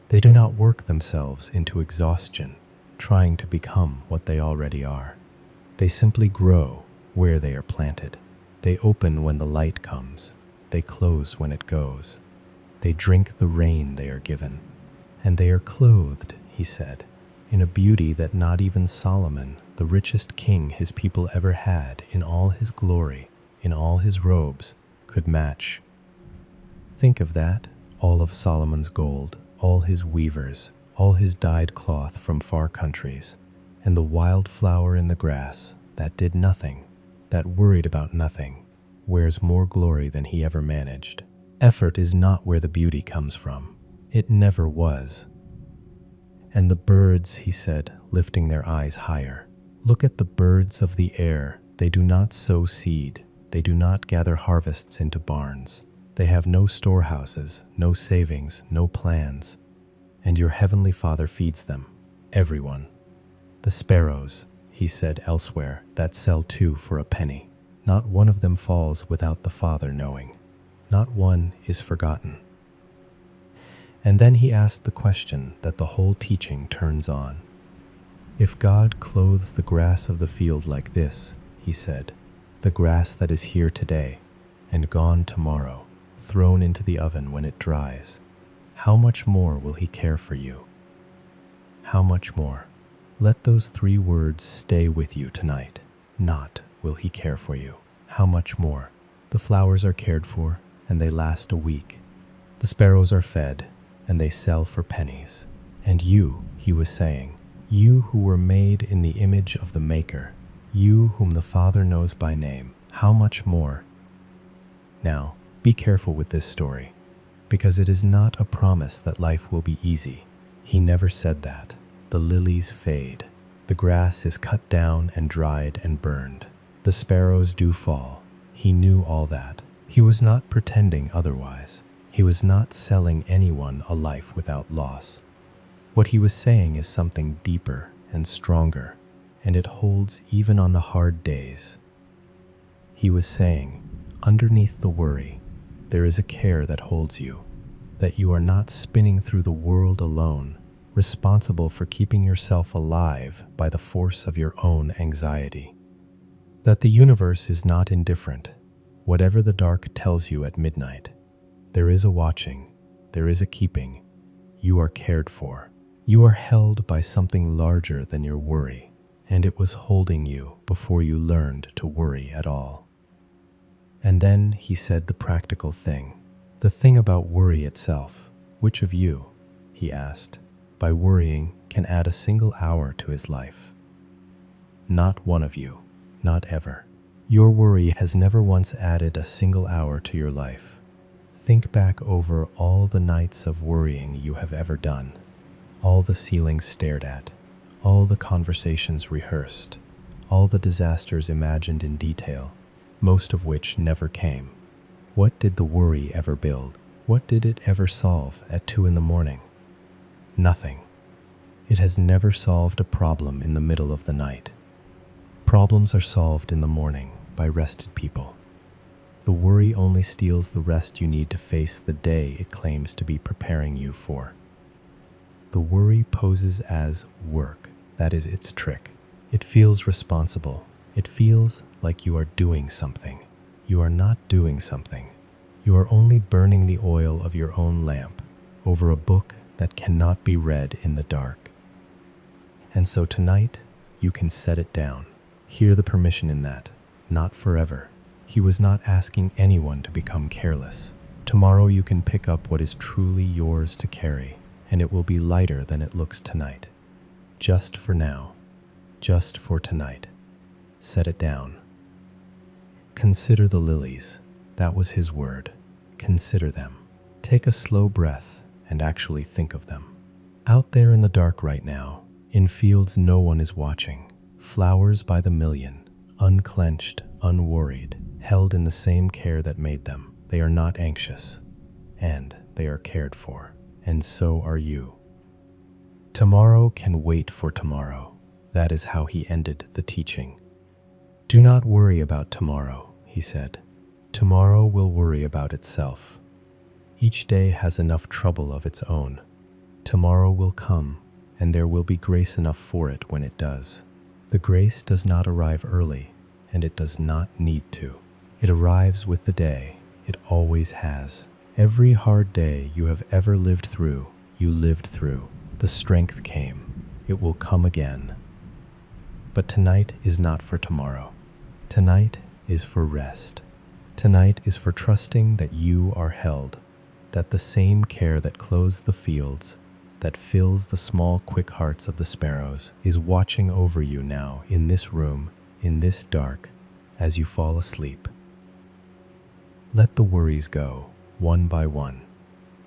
A: They do not work themselves into exhaustion, trying to become what they already are. They simply grow where they are planted. They open when the light comes. They close when it goes. They drink the rain they are given. And they are clothed, he said, in a beauty that not even Solomon, the richest king his people ever had, in all his glory, in all his robes, could match. Think of that, all of Solomon's gold, all his weavers, all his dyed cloth from far countries, and the wild flower in the grass that did nothing, that worried about nothing, wears more glory than he ever managed. Effort is not where the beauty comes from. It never was. And the birds, he said, lifting their eyes higher. Look at the birds of the air. They do not sow seed. They do not gather harvests into barns. They have no storehouses, no savings, no plans. And your heavenly Father feeds them, everyone. The sparrows, he said elsewhere, that sell 2 for a penny. Not one of them falls without the Father knowing. Not one is forgotten. And then he asked the question that the whole teaching turns on. If God clothes the grass of the field like this, he said, the grass that is here today and gone tomorrow, thrown into the oven when it dries, how much more will he care for you? How much more? Let those 3 words stay with you tonight. Not will he care for you. How much more? The flowers are cared for, and they last a week. The sparrows are fed, and they sell for pennies. And you, he was saying, you who were made in the image of the Maker, you whom the Father knows by name, how much more? Now, be careful with this story, because it is not a promise that life will be easy. He never said that. The lilies fade. The grass is cut down and dried and burned. The sparrows do fall. He knew all that. He was not pretending otherwise. He was not selling anyone a life without loss. What he was saying is something deeper and stronger, and it holds even on the hard days. He was saying, underneath the worry, there is a care that holds you, that you are not spinning through the world alone, responsible for keeping yourself alive by the force of your own anxiety. That the universe is not indifferent, whatever the dark tells you at midnight. There is a watching, there is a keeping. You are cared for. You are held by something larger than your worry, and it was holding you before you learned to worry at all. And then he said the practical thing, the thing about worry itself. Which of you, he asked, by worrying can add a single hour to his life? Not one of you, not ever. Your worry has never once added a single hour to your life. Think back over all the nights of worrying you have ever done, all the ceilings stared at, all the conversations rehearsed, all the disasters imagined in detail, most of which never came. What did the worry ever build? What did it ever solve at 2 a.m? Nothing. It has never solved a problem in the middle of the night. Problems are solved in the morning by rested people. The worry only steals the rest you need to face the day it claims to be preparing you for. The worry poses as work. That is its trick. It feels responsible. It feels like you are doing something. You are not doing something. You are only burning the oil of your own lamp over a book that cannot be read in the dark. And so tonight, you can set it down. Hear the permission in that. Not forever. He was not asking anyone to become careless. Tomorrow you can pick up what is truly yours to carry, and it will be lighter than it looks tonight. Just for now. Just for tonight. Set it down. Consider the lilies. That was his word. Consider them. Take a slow breath and actually think of them. Out there in the dark right now, in fields no one is watching, flowers by the million, unclenched, unworried, held in the same care that made them. They are not anxious, and they are cared for, and so are you. Tomorrow can wait for tomorrow. That is how he ended the teaching. Do not worry about tomorrow, he said. Tomorrow will worry about itself. Each day has enough trouble of its own. Tomorrow will come, and there will be grace enough for it when it does. The grace does not arrive early, and it does not need to. It arrives with the day. It always has. Every hard day you have ever lived through, you lived through. The strength came. It will come again. But tonight is not for tomorrow. Tonight is for rest. Tonight is for trusting that you are held, that the same care that clothes the fields, that fills the small quick hearts of the sparrows, is watching over you now in this room, in this dark, as you fall asleep. Let the worries go, one by one.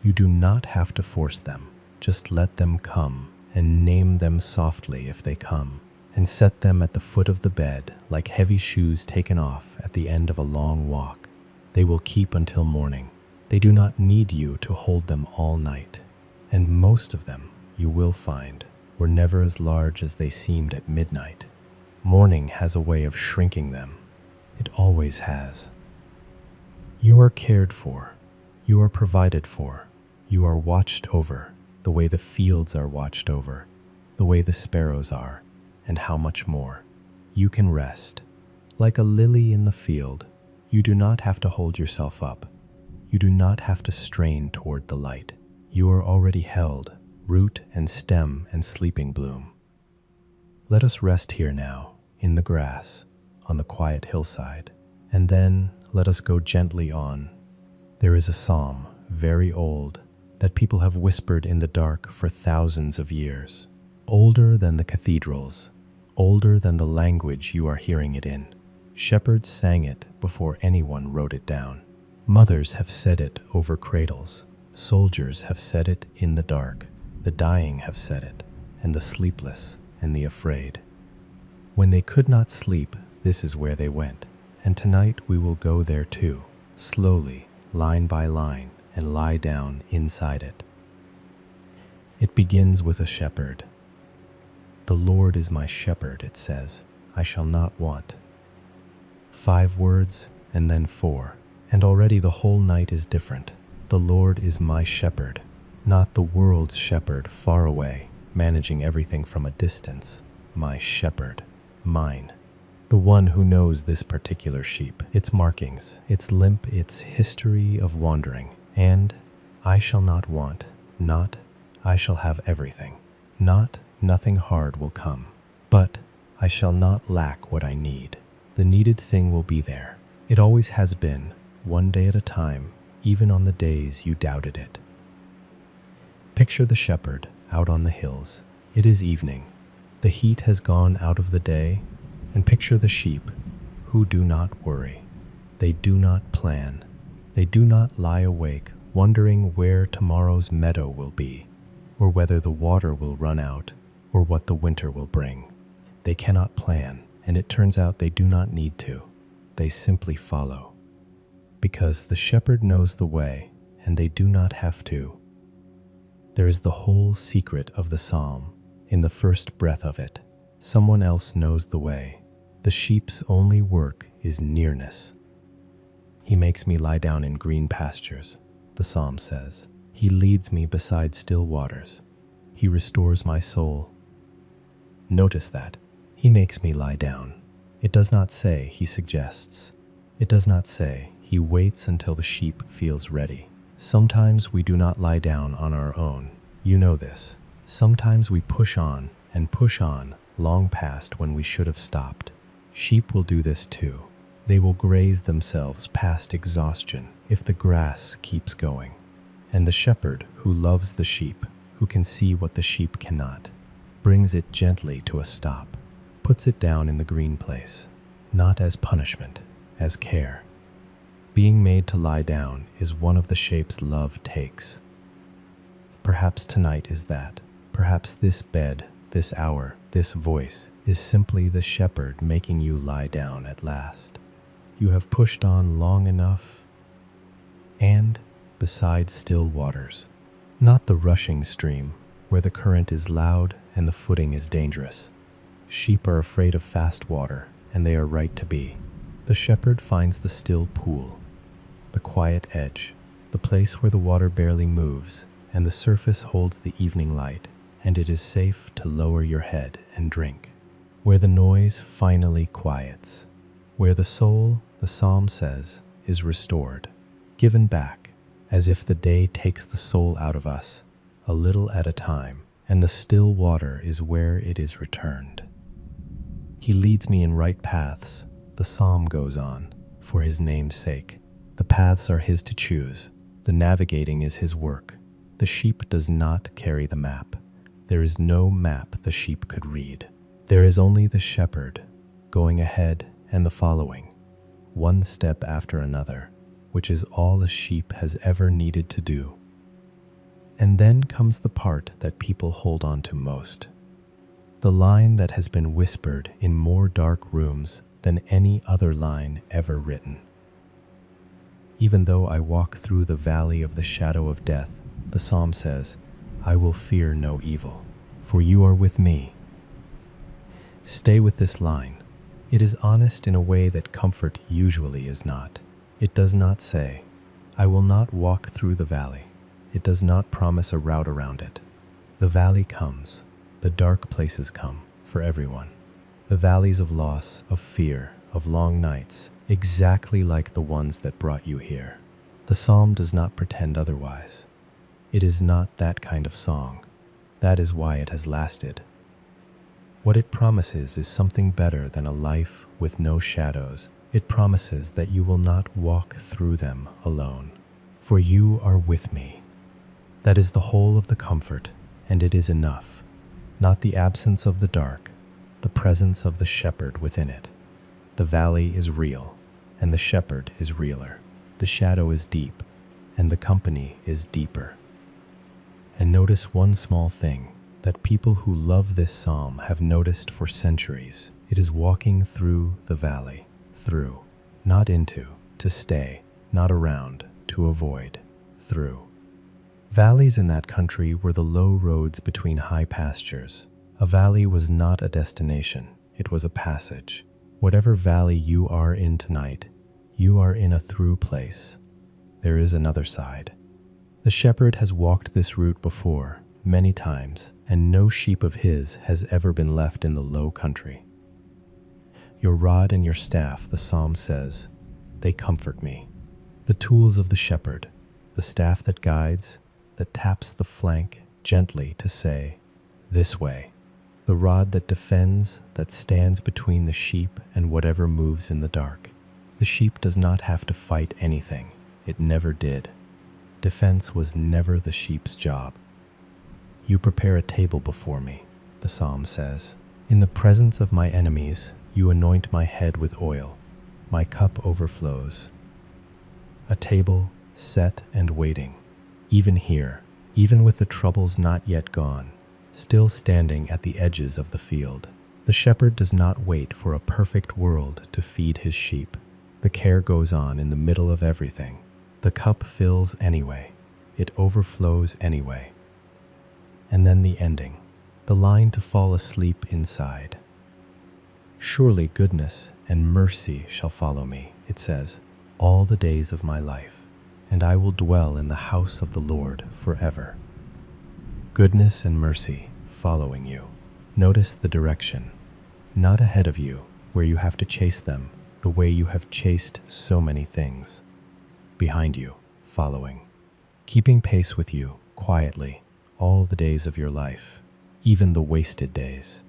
A: You do not have to force them. Just let them come, and name them softly if they come, and set them at the foot of the bed like heavy shoes taken off at the end of a long walk. They will keep until morning. They do not need you to hold them all night, and most of them, you will find, were never as large as they seemed at midnight. Morning has a way of shrinking them. It always has. You are cared for. You are provided for. You are watched over, the way the fields are watched over, the way the sparrows are, and how much more. You can rest. Like a lily in the field, you do not have to hold yourself up. You do not have to strain toward the light. You are already held, root and stem and sleeping bloom. Let us rest here now, in the grass, on the quiet hillside, and then let us go gently on. There is a psalm, very old, that people have whispered in the dark for thousands of years, older than the cathedrals, older than the language you are hearing it in. Shepherds sang it before anyone wrote it down. Mothers have said it over cradles. Soldiers have said it in the dark. The dying have said it, and the sleepless and the afraid. When they could not sleep, this is where they went. And tonight we will go there too, slowly, line by line, and lie down inside it. It begins with a shepherd. The Lord is my shepherd, it says, I shall not want. 5 words, and then 4, and already the whole night is different. The Lord is my shepherd, not the world's shepherd far away, managing everything from a distance. My shepherd, mine. The one who knows this particular sheep, its markings, its limp, its history of wandering. And I shall not want, not I shall have everything, not nothing hard will come, but I shall not lack what I need. The needed thing will be there. It always has been, one day at a time, even on the days you doubted it. Picture the shepherd out on the hills. It is evening. The heat has gone out of the day, and picture the sheep who do not worry. They do not plan. They do not lie awake wondering where tomorrow's meadow will be, or whether the water will run out, or what the winter will bring. They cannot plan, and it turns out they do not need to. They simply follow. Because the shepherd knows the way, and they do not have to. There is the whole secret of the psalm, in the first breath of it. Someone else knows the way. The sheep's only work is nearness. He makes me lie down in green pastures, the psalm says. He leads me beside still waters. He restores my soul. Notice that. He makes me lie down. It does not say he suggests. It does not say he waits until the sheep feels ready. Sometimes we do not lie down on our own. You know this. Sometimes we push on and push on long past when we should have stopped. Sheep will do this too. They will graze themselves past exhaustion if the grass keeps going. And the shepherd who loves the sheep, who can see what the sheep cannot, brings it gently to a stop, puts it down in the green place, not as punishment, as care. Being made to lie down is one of the shapes love takes. Perhaps tonight is that. Perhaps this bed, this hour, this voice is simply the shepherd making you lie down at last. You have pushed on long enough, and beside still waters, not the rushing stream where the current is loud and the footing is dangerous. Sheep are afraid of fast water, and they are right to be. The shepherd finds the still pool, the quiet edge, the place where the water barely moves and the surface holds the evening light, and it is safe to lower your head and drink. Where the noise finally quiets, where the soul, the psalm says, is restored, given back, as if the day takes the soul out of us, a little at a time, and the still water is where it is returned. He leads me in right paths, the psalm goes on, for his name's sake. The paths are his to choose, the navigating is his work. The sheep does not carry the map. There is no map the sheep could read. There is only the shepherd, going ahead and the following, one step after another, which is all a sheep has ever needed to do. And then comes the part that people hold on to most, the line that has been whispered in more dark rooms than any other line ever written. Even though I walk through the valley of the shadow of death, the psalm says, I will fear no evil, for you are with me. Stay with this line. It is honest in a way that comfort usually is not. It does not say, I will not walk through the valley. It does not promise a route around it. The valley comes, the dark places come for everyone. The valleys of loss, of fear, of long nights, exactly like the ones that brought you here. The psalm does not pretend otherwise. It is not that kind of song. That is why it has lasted. What it promises is something better than a life with no shadows. It promises that you will not walk through them alone, for you are with me. That is the whole of the comfort, and it is enough. Not the absence of the dark, the presence of the shepherd within it. The valley is real, and the shepherd is realer. The shadow is deep, and the company is deeper. And notice one small thing that people who love this psalm have noticed for centuries. It is walking through the valley, through, not into, to stay, not around, to avoid, through. Valleys in that country were the low roads between high pastures. A valley was not a destination, it was a passage. Whatever valley you are in tonight, you are in a through place. There is another side. The shepherd has walked this route before, many times, and no sheep of his has ever been left in the low country. Your rod and your staff, the psalm says, they comfort me. The tools of the shepherd, the staff that guides, that taps the flank gently to say, this way. The rod that defends, that stands between the sheep and whatever moves in the dark. The sheep does not have to fight anything. It never did. Defense was never the sheep's job. You prepare a table before me, the psalm says. In the presence of my enemies, you anoint my head with oil. My cup overflows. A table set and waiting. Even here, even with the troubles not yet gone, still standing at the edges of the field. The shepherd does not wait for a perfect world to feed his sheep. The care goes on in the middle of everything. The cup fills anyway. It overflows anyway. And then the ending, the line to fall asleep inside. Surely goodness and mercy shall follow me, it says, all the days of my life, and I will dwell in the house of the Lord forever. Goodness and mercy following you. Notice the direction, not ahead of you, where you have to chase them the way you have chased so many things. Behind you, following, keeping pace with you quietly all the days of your life, even the wasted days,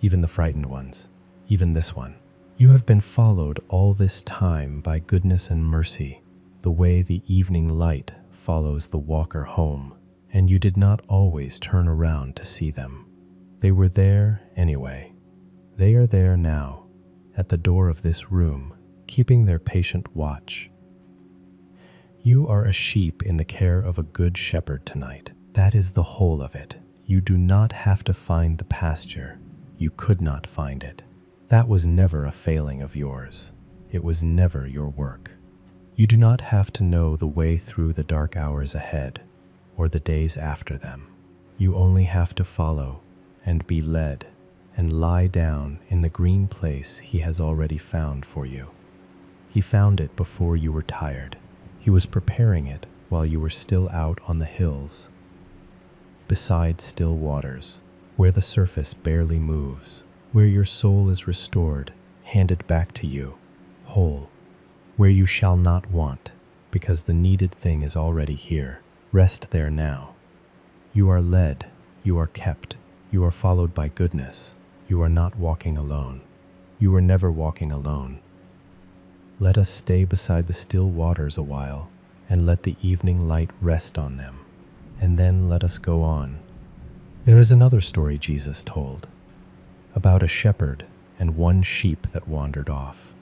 A: even the frightened ones, even this one. You have been followed all this time by goodness and mercy, the way the evening light follows the walker home, and you did not always turn around to see them. They were there anyway. They are there now, at the door of this room, keeping their patient watch. You are a sheep in the care of a good shepherd tonight. That is the whole of it. You do not have to find the pasture. You could not find it. That was never a failing of yours. it was never your work. You do not have to know the way through the dark hours ahead or the days after them. You only have to follow and be led and lie down in the green place He has already found for you. He found it before you were tired. He was preparing it while you were still out on the hills, beside still waters, where the surface barely moves, where your soul is restored, handed back to you, whole, where you shall not want, because the needed thing is already here. Rest there now. You are led, you are kept, you are followed by goodness. You are not walking alone. You are never walking alone. Let us stay beside the still waters a while, and let the evening light rest on them, and then let us go on. There is another story Jesus told, about a shepherd and one sheep that wandered off.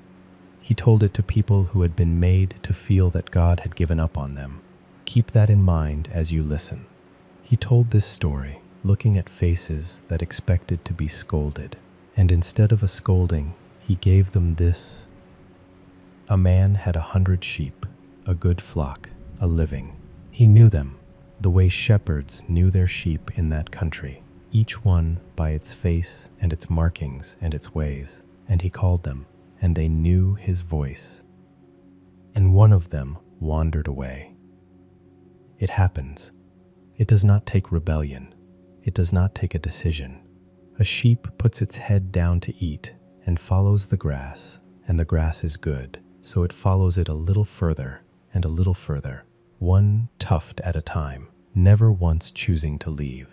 A: He told it to people who had been made to feel that God had given up on them. Keep that in mind as you listen. He told this story, looking at faces that expected to be scolded, and instead of a scolding, he gave them this. A man had 100 sheep, a good flock, a living. He knew them, the way shepherds knew their sheep in that country, each one by its face and its markings and its ways. And he called them, and they knew his voice. And one of them wandered away. It happens. It does not take rebellion. It does not take a decision. A sheep puts its head down to eat and follows the grass, and the grass is good, so it follows it a little further and a little further, one tuft at a time, never once choosing to leave.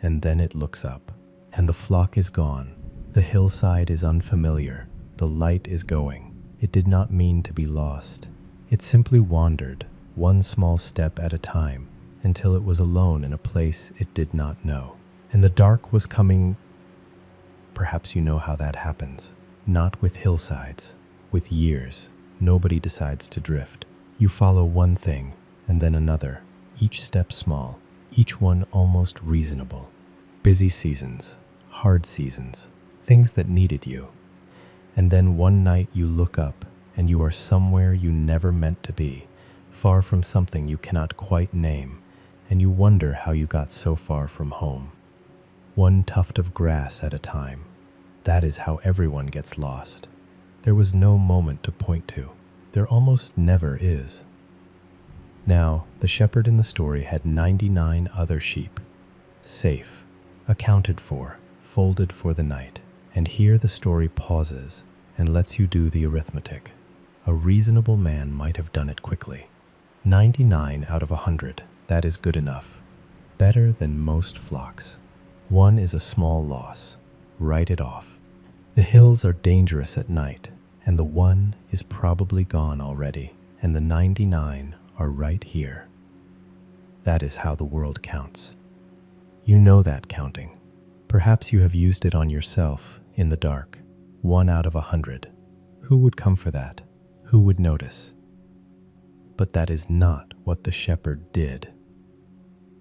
A: And then it looks up, and the flock is gone. The hillside is unfamiliar. The light is going. It did not mean to be lost. It simply wandered, one small step at a time, until it was alone in a place it did not know. And the dark was coming. Perhaps you know how that happens. Not with hillsides, with years. Nobody decides to drift. You follow one thing, and then another, each step small, each one almost reasonable. Busy seasons, hard seasons, things that needed you. And then one night you look up, and you are somewhere you never meant to be, far from something you cannot quite name, and you wonder how you got so far from home. One tuft of grass at a time. That is how everyone gets lost. There was no moment to point to. There almost never is. Now, the shepherd in the story had 99 other sheep, safe, accounted for, folded for the night. And here the story pauses and lets you do the arithmetic. A reasonable man might have done it quickly. 99 out of 100. That is good enough. Better than most flocks. One is a small loss. Write it off. The hills are dangerous at night, and the one is probably gone already, and the 99 are right here. That is how the world counts. You know that counting. Perhaps you have used it on yourself in the dark. 1 out of 100. Who would come for that? Who would notice? But that is not what the shepherd did.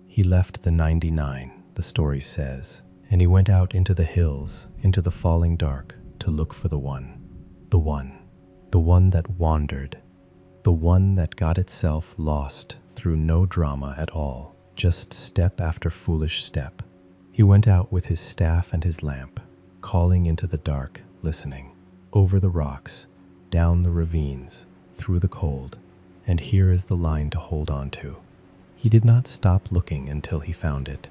A: He left the 99, the story says, and he went out into the hills, into the falling dark, to look for the one. The one that wandered, the one that got itself lost through no drama at all, just step after foolish step. He went out with his staff and his lamp, calling into the dark, listening, over the rocks, down the ravines, through the cold, and here is the line to hold on to. He did not stop looking until he found it.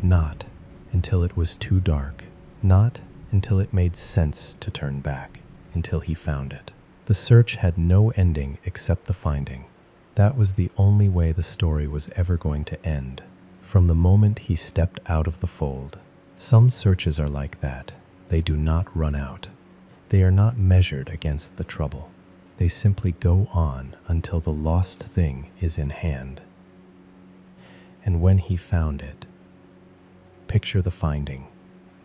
A: Not until it was too dark, not until it made sense to turn back, until he found it. The search had no ending except the finding. That was the only way the story was ever going to end, from the moment he stepped out of the fold. Some searches are like that. They do not run out. They are not measured against the trouble. They simply go on until the lost thing is in hand. And when he found it, picture the finding.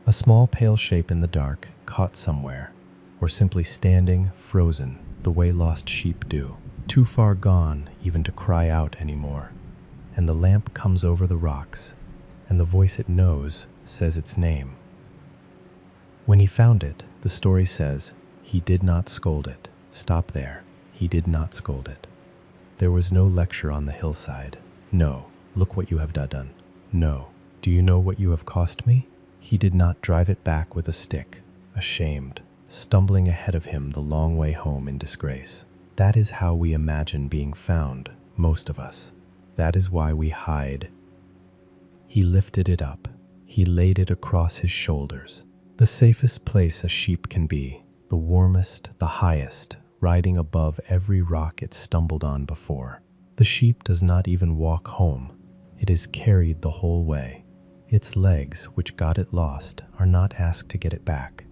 A: A small pale shape in the dark, caught somewhere, or simply standing, frozen, the way lost sheep do, too far gone even to cry out anymore. And the lamp comes over the rocks, and the voice it knows says its name. When he found it, the story says, He did not scold it. Stop there. He did not scold it. There was no lecture on the hillside. No, look what you have done. No, do you know what you have cost me? He did not drive it back with a stick, ashamed, stumbling ahead of him the long way home in disgrace. That is how we imagine being found, most of us. That is why we hide. He lifted it up. He laid it across his shoulders. The safest place a sheep can be, the warmest, the highest, riding above every rock it stumbled on before. The sheep does not even walk home. It is carried the whole way. Its legs, which got it lost, are not asked to get it back.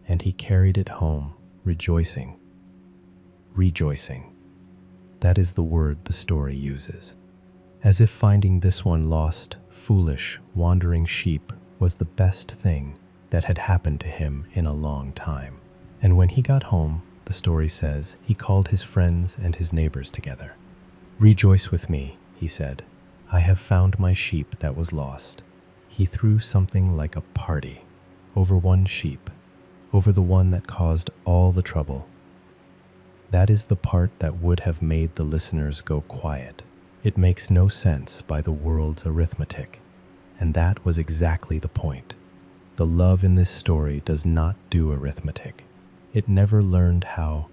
A: And he carried it home, rejoicing. Rejoicing. That is the word the story uses. As if finding this one lost, foolish, wandering sheep was the best thing that had happened to him in a long time. And when he got home, the story says, he called his friends and his neighbors together. "Rejoice with me," he said. "I have found my sheep that was lost." He threw something like a party over one sheep, over the one that caused all the trouble. That is the part that would have made the listeners go quiet. It makes no sense by the world's arithmetic. And that was exactly the point. The love in this story does not do arithmetic. It never learned how.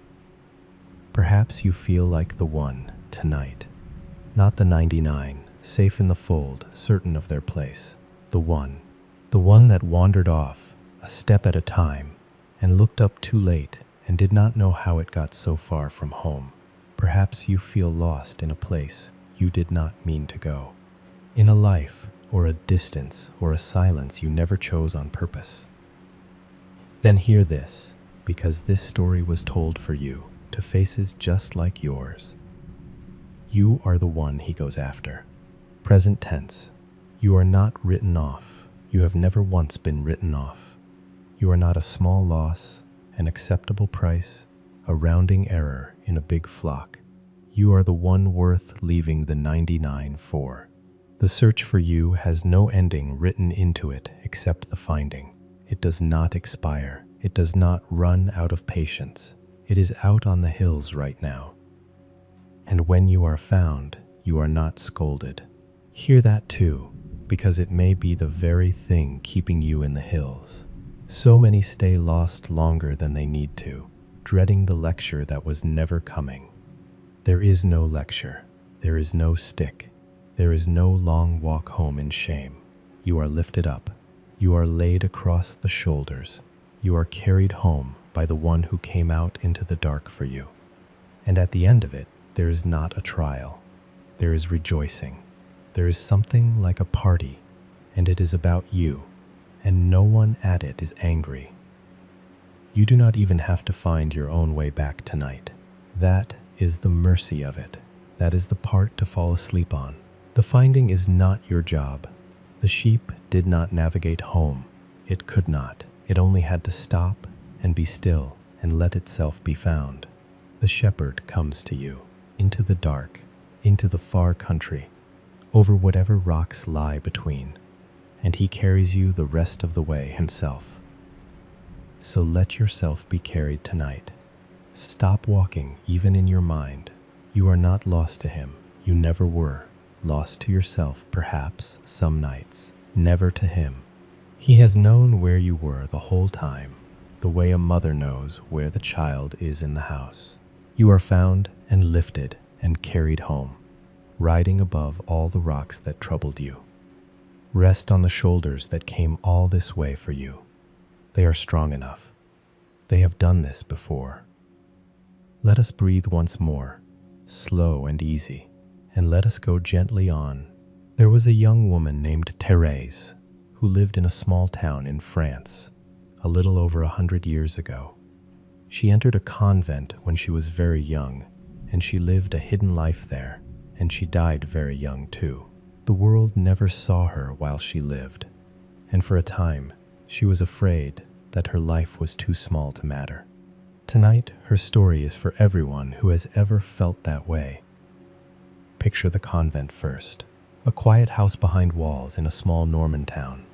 A: Perhaps you feel like the one tonight. Not the 99, safe in the fold, certain of their place. The one that wandered off, a step at a time, and looked up too late and did not know how it got so far from home. Perhaps you feel lost in a place you did not mean to go. In a life, or a distance, or a silence you never chose on purpose. Then hear this, because this story was told for you, to faces just like yours. You are the one he goes after. Present tense. You are not written off. You have never once been written off. You are not a small loss, an acceptable price, a rounding error in a big flock. You are the one worth leaving the 99 for. The search for you has no ending written into it except the finding. It does not expire. It does not run out of patience. It is out on the hills right now. And when you are found, you are not scolded. Hear that too, because it may be the very thing keeping you in the hills. So many stay lost longer than they need to, dreading the lecture that was never coming. There is no lecture. There is no stick. There is no long walk home in shame. You are lifted up. You are laid across the shoulders. You are carried home by the one who came out into the dark for you. And at the end of it, there is not a trial. There is rejoicing. There is something like a party, and it is about you, and no one at it is angry. You do not even have to find your own way back tonight. That is the mercy of it. That is the part to fall asleep on. The finding is not your job. The sheep did not navigate home. It could not. It only had to stop and be still and let itself be found. The shepherd comes to you, into the dark, into the far country, over whatever rocks lie between, and he carries you the rest of the way himself. So let yourself be carried tonight. Stop walking even in your mind. You are not lost to him. You never were. Lost to yourself, perhaps, some nights. Never to him. He has known where you were the whole time, the way a mother knows where the child is in the house. You are found and lifted and carried home, riding above all the rocks that troubled you. Rest on the shoulders that came all this way for you. They are strong enough. They have done this before. Let us breathe once more, slow and easy, and let us go gently on. There was a young woman named Thérèse who lived in a small town in France a little over 100 years ago. She entered a convent when she was very young, and she lived a hidden life there, and she died very young too. The world never saw her while she lived, and for a time she was afraid that her life was too small to matter. Tonight, her story is for everyone who has ever felt that way. Picture the convent first. A quiet house behind walls in a small Norman town.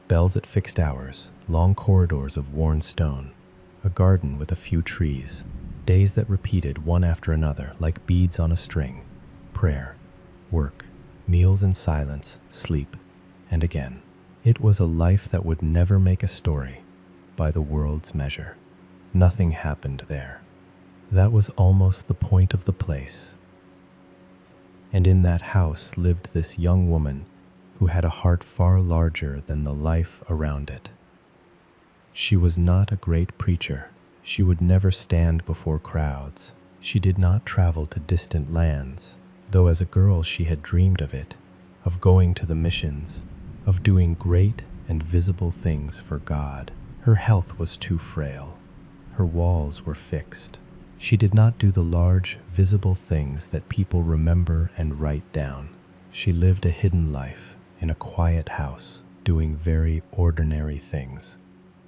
A: Bells at fixed hours, long corridors of worn stone, a garden with a few trees, days that repeated one after another like beads on a string, prayer, work, meals in silence, sleep, and again. It was a life that would never make a story by the world's measure. Nothing happened there. That was almost the point of the place. And in that house lived this young woman who had a heart far larger than the life around it. She was not a great preacher. She would never stand before crowds. She did not travel to distant lands, though as a girl she had dreamed of it, of going to the missions, of doing great and visible things for God. Her health was too frail. Her walls were fixed. She did not do the large, visible things that people remember and write down. She lived a hidden life in a quiet house, doing very ordinary things,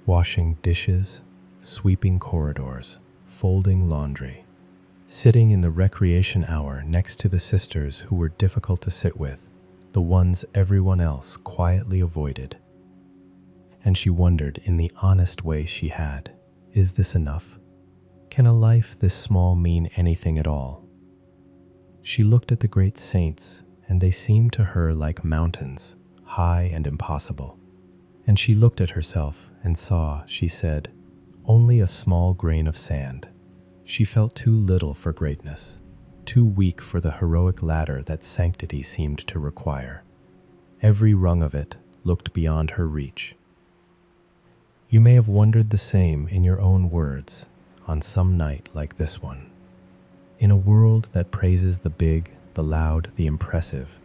A: washing dishes, sweeping corridors, folding laundry, sitting in the recreation hour next to the sisters who were difficult to sit with, the ones everyone else quietly avoided. And she wondered in the honest way she had, is this enough? Can a life this small mean anything at all? She looked at the great saints, and they seemed to her like mountains, high and impossible. And she looked at herself and saw, she said, only a small grain of sand. She felt too little for greatness, too weak for the heroic ladder that sanctity seemed to require. Every rung of it looked beyond her reach. You may have wondered the same in your own words on some night like this one. In a world that praises the big, the loud, the impressive,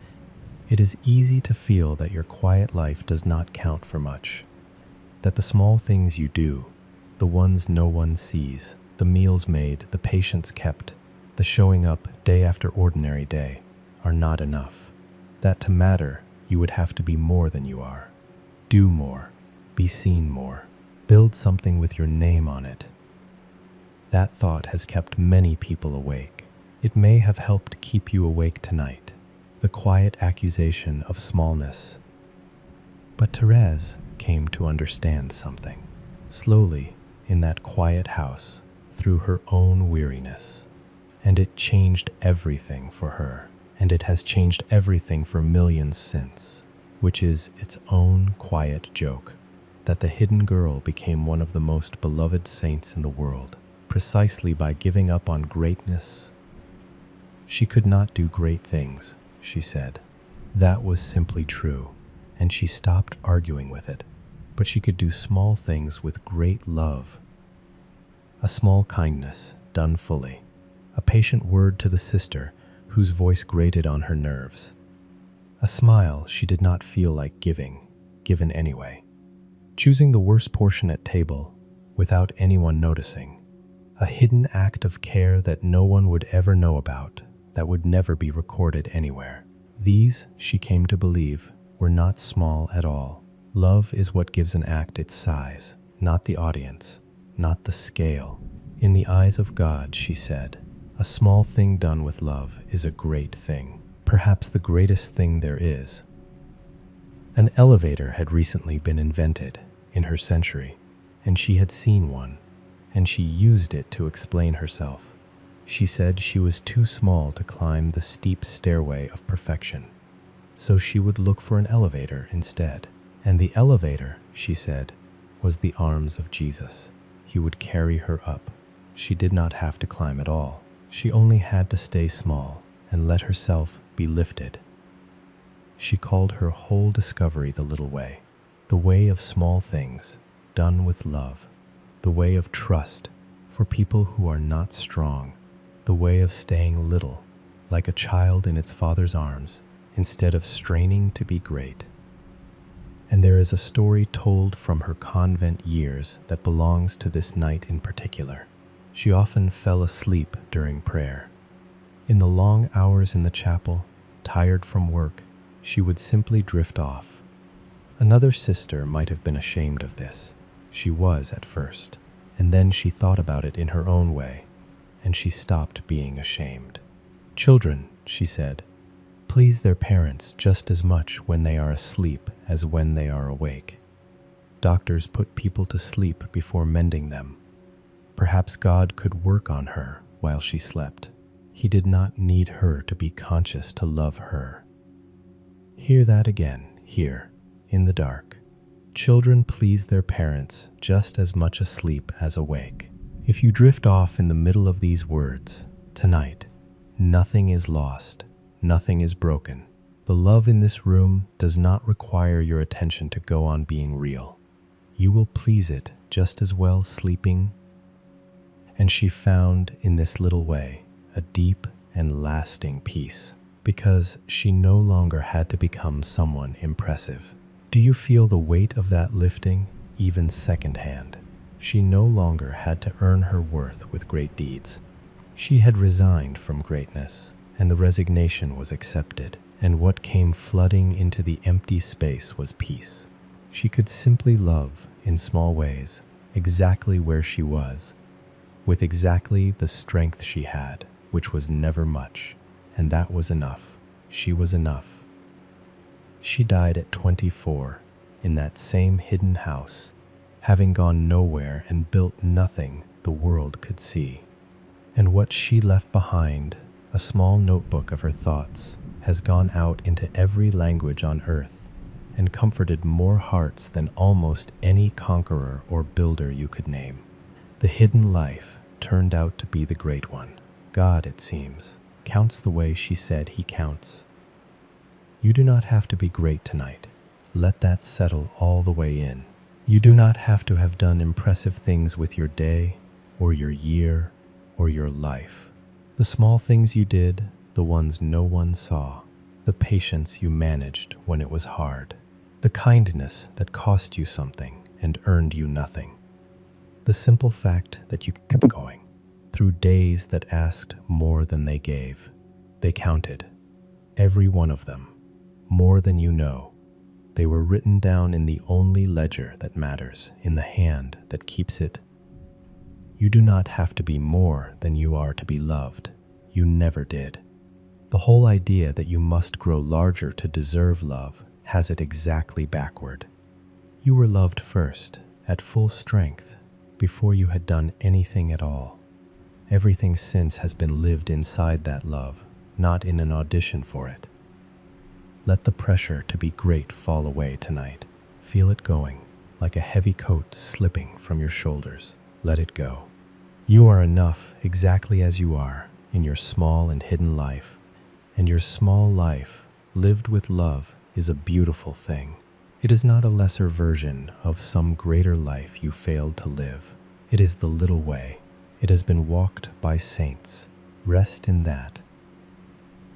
A: it is easy to feel that your quiet life does not count for much, that the small things you do, the ones no one sees, the meals made, the patience kept, the showing up day after ordinary day, are not enough, that to matter you would have to be more than you are, do more, be seen more, build something with your name on it. That thought has kept many people awake. It may have helped keep you awake tonight, the quiet accusation of smallness. But Therese came to understand something, slowly, in that quiet house, through her own weariness. And it changed everything for her, and it has changed everything for millions since, which is its own quiet joke, that the hidden girl became one of the most beloved saints in the world, precisely by giving up on greatness. She could not do great things, she said. That was simply true, and she stopped arguing with it. But she could do small things with great love. A small kindness done fully, a patient word to the sister whose voice grated on her nerves, a smile she did not feel like giving, given anyway, choosing the worst portion at table without anyone noticing, a hidden act of care that no one would ever know about, that would never be recorded anywhere. These, she came to believe, were not small at all. Love is what gives an act its size, not the audience, not the scale. In the eyes of God, she said, a small thing done with love is a great thing, perhaps the greatest thing there is. An elevator had recently been invented in her century, and she had seen one, and she used it to explain herself. She said she was too small to climb the steep stairway of perfection, so she would look for an elevator instead. And the elevator, she said, was the arms of Jesus. He would carry her up. She did not have to climb at all. She only had to stay small and let herself be lifted. She called her whole discovery the little way, the way of small things, done with love, the way of trust for people who are not strong, the way of staying little, like a child in its father's arms, instead of straining to be great. And there is a story told from her convent years that belongs to this night in particular. She often fell asleep during prayer. In the long hours in the chapel, tired from work, she would simply drift off. Another sister might have been ashamed of this. She was at first, and then she thought about it in her own way, and she stopped being ashamed. Children, she said, please their parents just as much when they are asleep as when they are awake. Doctors put people to sleep before mending them. Perhaps God could work on her while she slept. He did not need her to be conscious to love her. Hear that again, here, in the dark. Children please their parents just as much asleep as awake. If you drift off in the middle of these words, tonight, nothing is lost, nothing is broken. The love in this room does not require your attention to go on being real. You will please it just as well sleeping. And she found in this little way a deep and lasting peace, because she no longer had to become someone impressive. Do you feel the weight of that lifting, even secondhand? She no longer had to earn her worth with great deeds. She had resigned from greatness, and the resignation was accepted, and what came flooding into the empty space was peace. She could simply love in small ways, exactly where she was, with exactly the strength she had, which was never much, and that was enough. She was enough. She died at 24, in that same hidden house, having gone nowhere and built nothing the world could see. And what she left behind, a small notebook of her thoughts, has gone out into every language on earth and comforted more hearts than almost any conqueror or builder you could name. The hidden life turned out to be the great one. God, it seems, counts the way she said he counts. You do not have to be great tonight. Let that settle all the way in. You do not have to have done impressive things with your day, or your year, or your life. The small things you did, the ones no one saw, the patience you managed when it was hard, the kindness that cost you something and earned you nothing, the simple fact that you kept going through days that asked more than they gave. They counted, every one of them, more than you know. They were written down in the only ledger that matters, in the hand that keeps it. You do not have to be more than you are to be loved. You never did. The whole idea that you must grow larger to deserve love has it exactly backward. You were loved first, at full strength, before you had done anything at all. Everything since has been lived inside that love, not in an audition for it. Let the pressure to be great fall away tonight. Feel it going, like a heavy coat slipping from your shoulders. Let it go. You are enough exactly as you are in your small and hidden life, and your small life, lived with love, is a beautiful thing. It is not a lesser version of some greater life you failed to live. It is the little way. It has been walked by saints. Rest in that.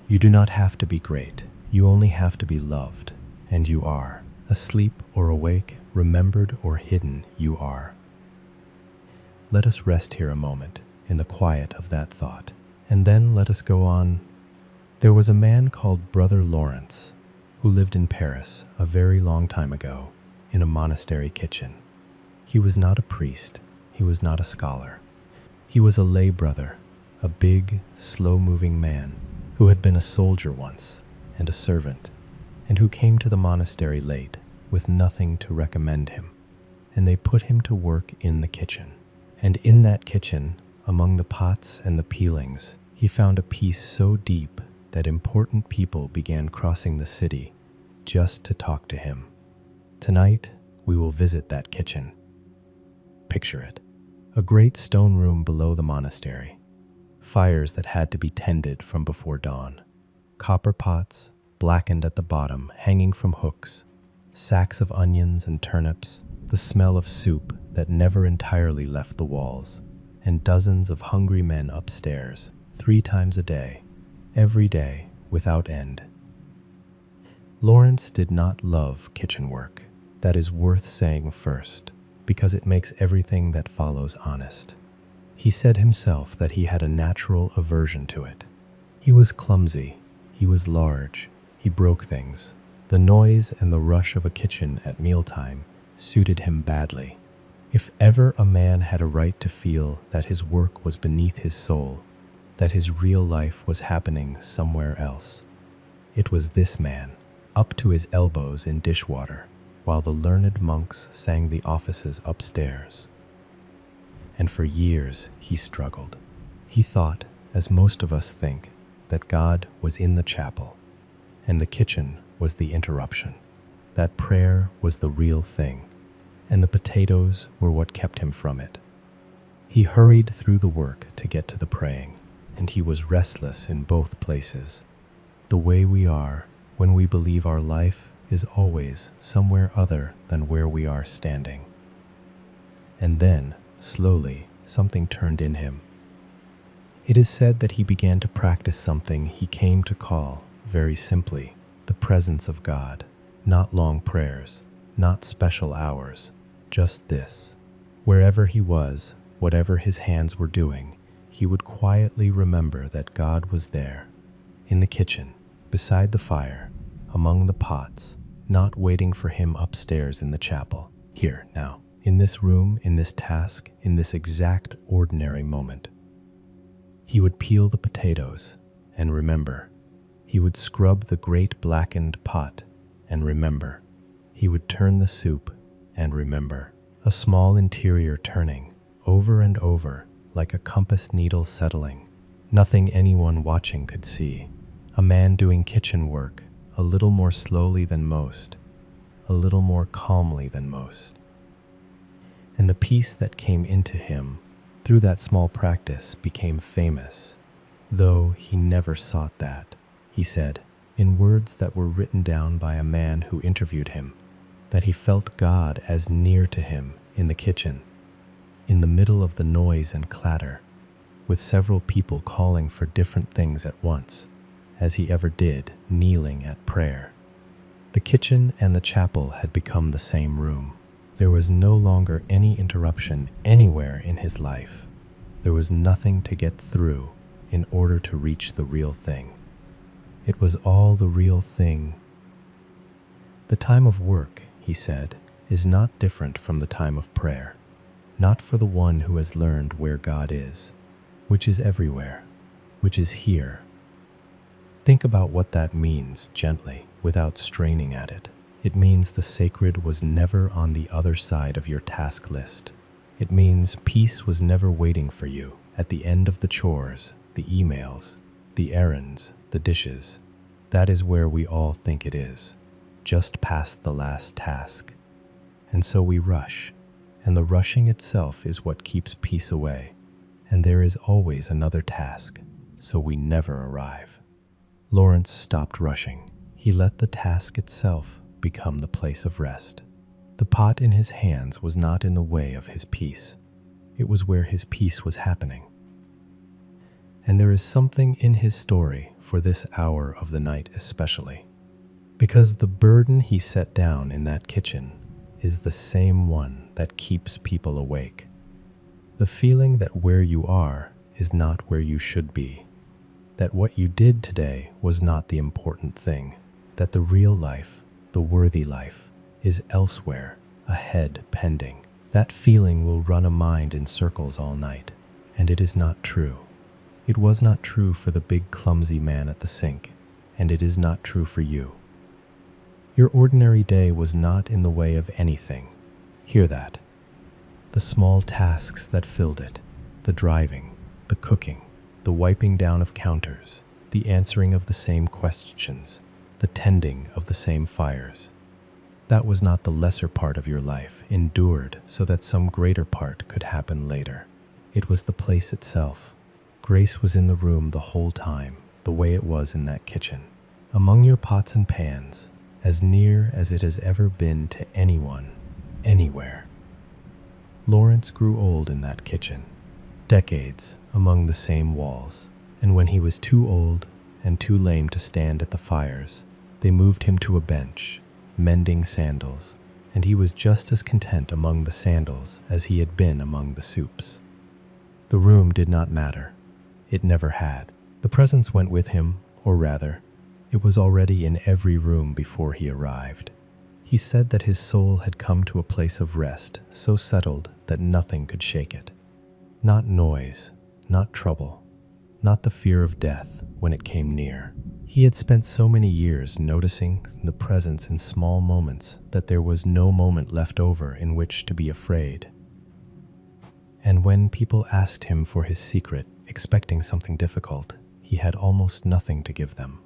A: You do not have to be great. You only have to be loved, and you are. Asleep or awake, remembered or hidden, you are. Let us rest here a moment in the quiet of that thought, and then let us go on. There was a man called Brother Lawrence who lived in Paris a very long time ago in a monastery kitchen. He was not a priest. He was not a scholar. He was a lay brother, a big, slow-moving man who had been a soldier once and a servant, and who came to the monastery late with nothing to recommend him, and they put him to work in the kitchen. And in that kitchen, among the pots and the peelings, he found a peace so deep that important people began crossing the city just to talk to him. Tonight, we will visit that kitchen. Picture it. A great stone room below the monastery. Fires that had to be tended from before dawn. Copper pots, blackened at the bottom, hanging from hooks. Sacks of onions and turnips. The smell of soup that never entirely left the walls. And dozens of hungry men upstairs, 3 times a day. Every day, without end. Lawrence did not love kitchen work. That is worth saying first, because it makes everything that follows honest. He said himself that he had a natural aversion to it. He was clumsy, he was large, he broke things. The noise and the rush of a kitchen at mealtime suited him badly. If ever a man had a right to feel that his work was beneath his soul, that his real life was happening somewhere else, it was this man, up to his elbows in dishwater, while the learned monks sang the offices upstairs. and for years he struggled. He thought, as most of us think, that God was in the chapel, and the kitchen was the interruption, that prayer was the real thing, and the potatoes were what kept him from it. He hurried through the work to get to the praying, and he was restless in both places, the way we are when we believe our life is always somewhere other than where we are standing. And then, slowly, something turned in him. It is said that he began to practice something he came to call, very simply, the presence of God. Not long prayers, not special hours, just this. Wherever he was, whatever his hands were doing, he would quietly remember that God was there, in the kitchen, beside the fire, among the pots, not waiting for him upstairs in the chapel. Here, now, in this room, in this task, in this exact ordinary moment. He would peel the potatoes and remember. He would scrub the great blackened pot and remember. He would turn the soup and remember. A small interior turning, over and over, like a compass needle settling. Nothing anyone watching could see. A man doing kitchen work, a little more slowly than most, a little more calmly than most. And the peace that came into him through that small practice became famous, though he never sought that. He said, in words that were written down by a man who interviewed him, that he felt God as near to him in the kitchen, in the middle of the noise and clatter, with several people calling for different things at once, as he ever did, kneeling at prayer. The kitchen and the chapel had become the same room. There was no longer any interruption anywhere in his life. There was nothing to get through in order to reach the real thing. It was all the real thing. The time of work, he said, is not different from the time of prayer, not for the one who has learned where God is, which is everywhere, which is here. Think about what that means gently, without straining at it. It means the sacred was never on the other side of your task list. It means peace was never waiting for you at the end of the chores, the emails, the errands, the dishes. That is where we all think it is, just past the last task. And so we rush, and the rushing itself is what keeps peace away, and there is always another task, so we never arrive. Lawrence stopped rushing. He let the task itself become the place of rest. The pot in his hands was not in the way of his peace. It was where his peace was happening. And there is something in his story for this hour of the night especially, because the burden he set down in that kitchen is the same one that keeps people awake. The feeling that where you are is not where you should be, that what you did today was not the important thing, that the real life, the worthy life, is elsewhere, ahead pending. That feeling will run a mind in circles all night, and it is not true. It was not true for the big clumsy man at the sink, and it is not true for you. Your ordinary day was not in the way of anything. Hear that. The small tasks that filled it, the driving, the cooking, the wiping down of counters, the answering of the same questions, the tending of the same fires. That was not the lesser part of your life, endured so that some greater part could happen later. It was the place itself. Grace was in the room the whole time, the way it was in that kitchen, among your pots and pans, as near as it has ever been to anyone, anywhere. Lawrence grew old in that kitchen, decades among the same walls, and when he was too old and too lame to stand at the fires, they moved him to a bench, mending sandals, and he was just as content among the sandals as he had been among the soups. The room did not matter. It never had. The presence went with him, or rather, it was already in every room before he arrived. He said that his soul had come to a place of rest, so settled that nothing could shake it. Not noise, not trouble, not the fear of death when it came near. He had spent so many years noticing the presence in small moments that there was no moment left over in which to be afraid. And when people asked him for his secret, expecting something difficult, he had almost nothing to give them.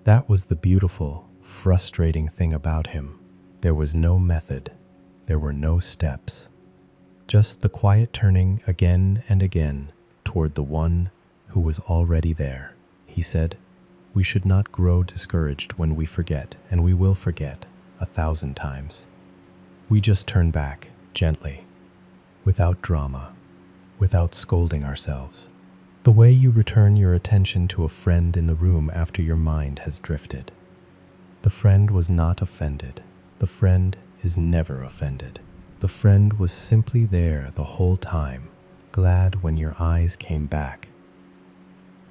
A: That was the beautiful, frustrating thing about him. There was no method. There were no steps. Just the quiet turning again and again toward the one who was already there. He said, "We should not grow discouraged when we forget, and we will forget 1,000 times. We just turn back, gently, without drama, without scolding ourselves. The way you return your attention to a friend in the room after your mind has drifted. The friend was not offended. The friend is never offended. The friend was simply there the whole time, glad when your eyes came back.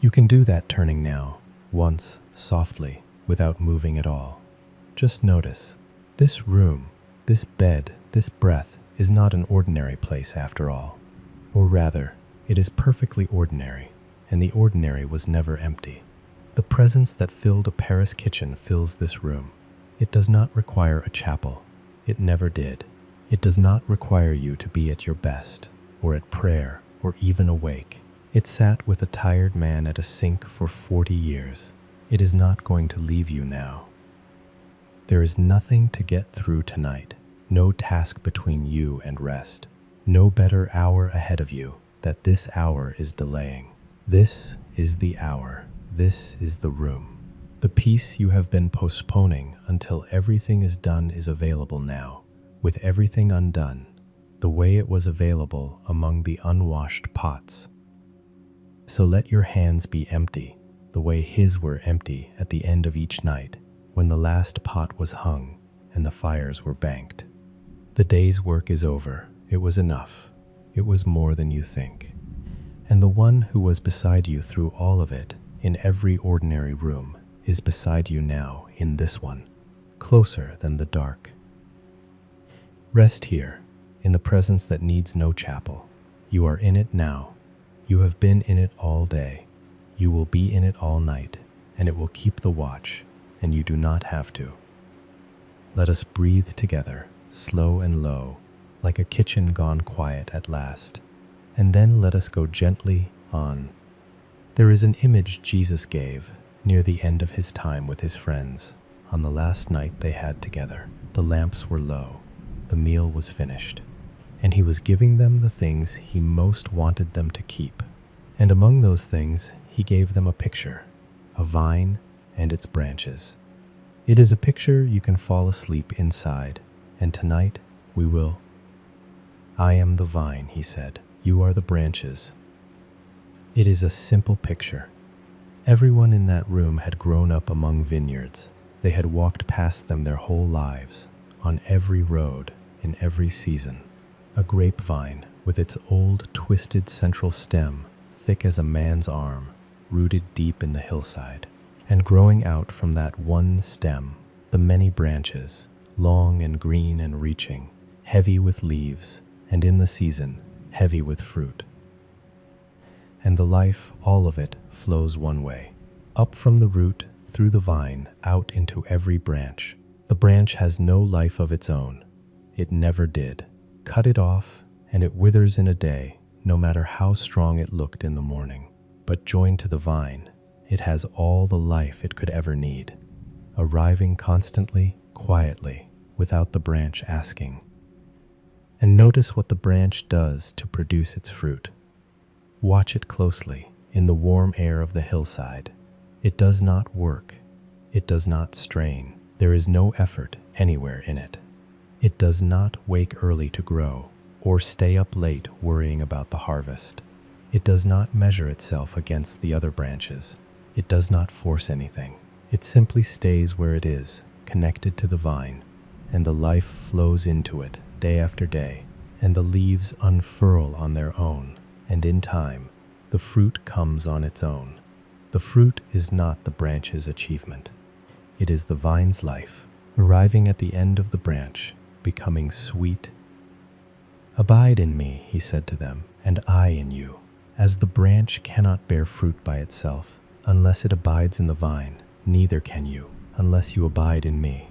A: You can do that turning now, once, softly, without moving at all. Just notice, this room, this bed, this breath is not an ordinary place after all. Or rather, it is perfectly ordinary, and the ordinary was never empty. The presence that filled a Paris kitchen fills this room. It does not require a chapel. It never did. It does not require you to be at your best, or at prayer, or even awake. It sat with a tired man at a sink for 40 years. It is not going to leave you now. There is nothing to get through tonight, no task between you and rest, no better hour ahead of you that this hour is delaying. This is the hour. This is the room. The peace you have been postponing until everything is done is available now, with everything undone, the way it was available among the unwashed pots. So let your hands be empty, the way his were empty at the end of each night, when the last pot was hung and the fires were banked. The day's work is over. It was enough. It was more than you think. And the one who was beside you through all of it, in every ordinary room, is beside you now in this one, closer than the dark. Rest here, in the presence that needs no chapel. You are in it now. You have been in it all day. You will be in it all night, and it will keep the watch, and you do not have to. Let us breathe together, slow and low, like a kitchen gone quiet at last, and then let us go gently on. There is an image Jesus gave near the end of his time with his friends, on the last night they had together. The lamps were low, the meal was finished, and he was giving them the things he most wanted them to keep. And among those things, he gave them a picture, a vine and its branches. It is a picture you can fall asleep inside, and tonight we will. I am the vine, he said. You are the branches. It is a simple picture. Everyone in that room had grown up among vineyards. They had walked past them their whole lives, on every road, in every season. A grapevine with its old, twisted central stem, thick as a man's arm, rooted deep in the hillside. And growing out from that one stem, the many branches, long and green and reaching, heavy with leaves, and in the season, heavy with fruit. And the life, all of it, flows one way, up from the root, through the vine, out into every branch. The branch has no life of its own. It never did. Cut it off, and it withers in a day, no matter how strong it looked in the morning. But joined to the vine, it has all the life it could ever need, arriving constantly, quietly, without the branch asking. And notice what the branch does to produce its fruit. Watch it closely in the warm air of the hillside. It does not work. It does not strain. There is no effort anywhere in it. It does not wake early to grow or stay up late worrying about the harvest. It does not measure itself against the other branches. It does not force anything. It simply stays where it is, connected to the vine, and the life flows into it day after day, and the leaves unfurl on their own, and in time, the fruit comes on its own. The fruit is not the branch's achievement. It is the vine's life, arriving at the end of the branch, becoming sweet. Abide in me, he said to them, and I in you. As the branch cannot bear fruit by itself, unless it abides in the vine, neither can you, unless you abide in me.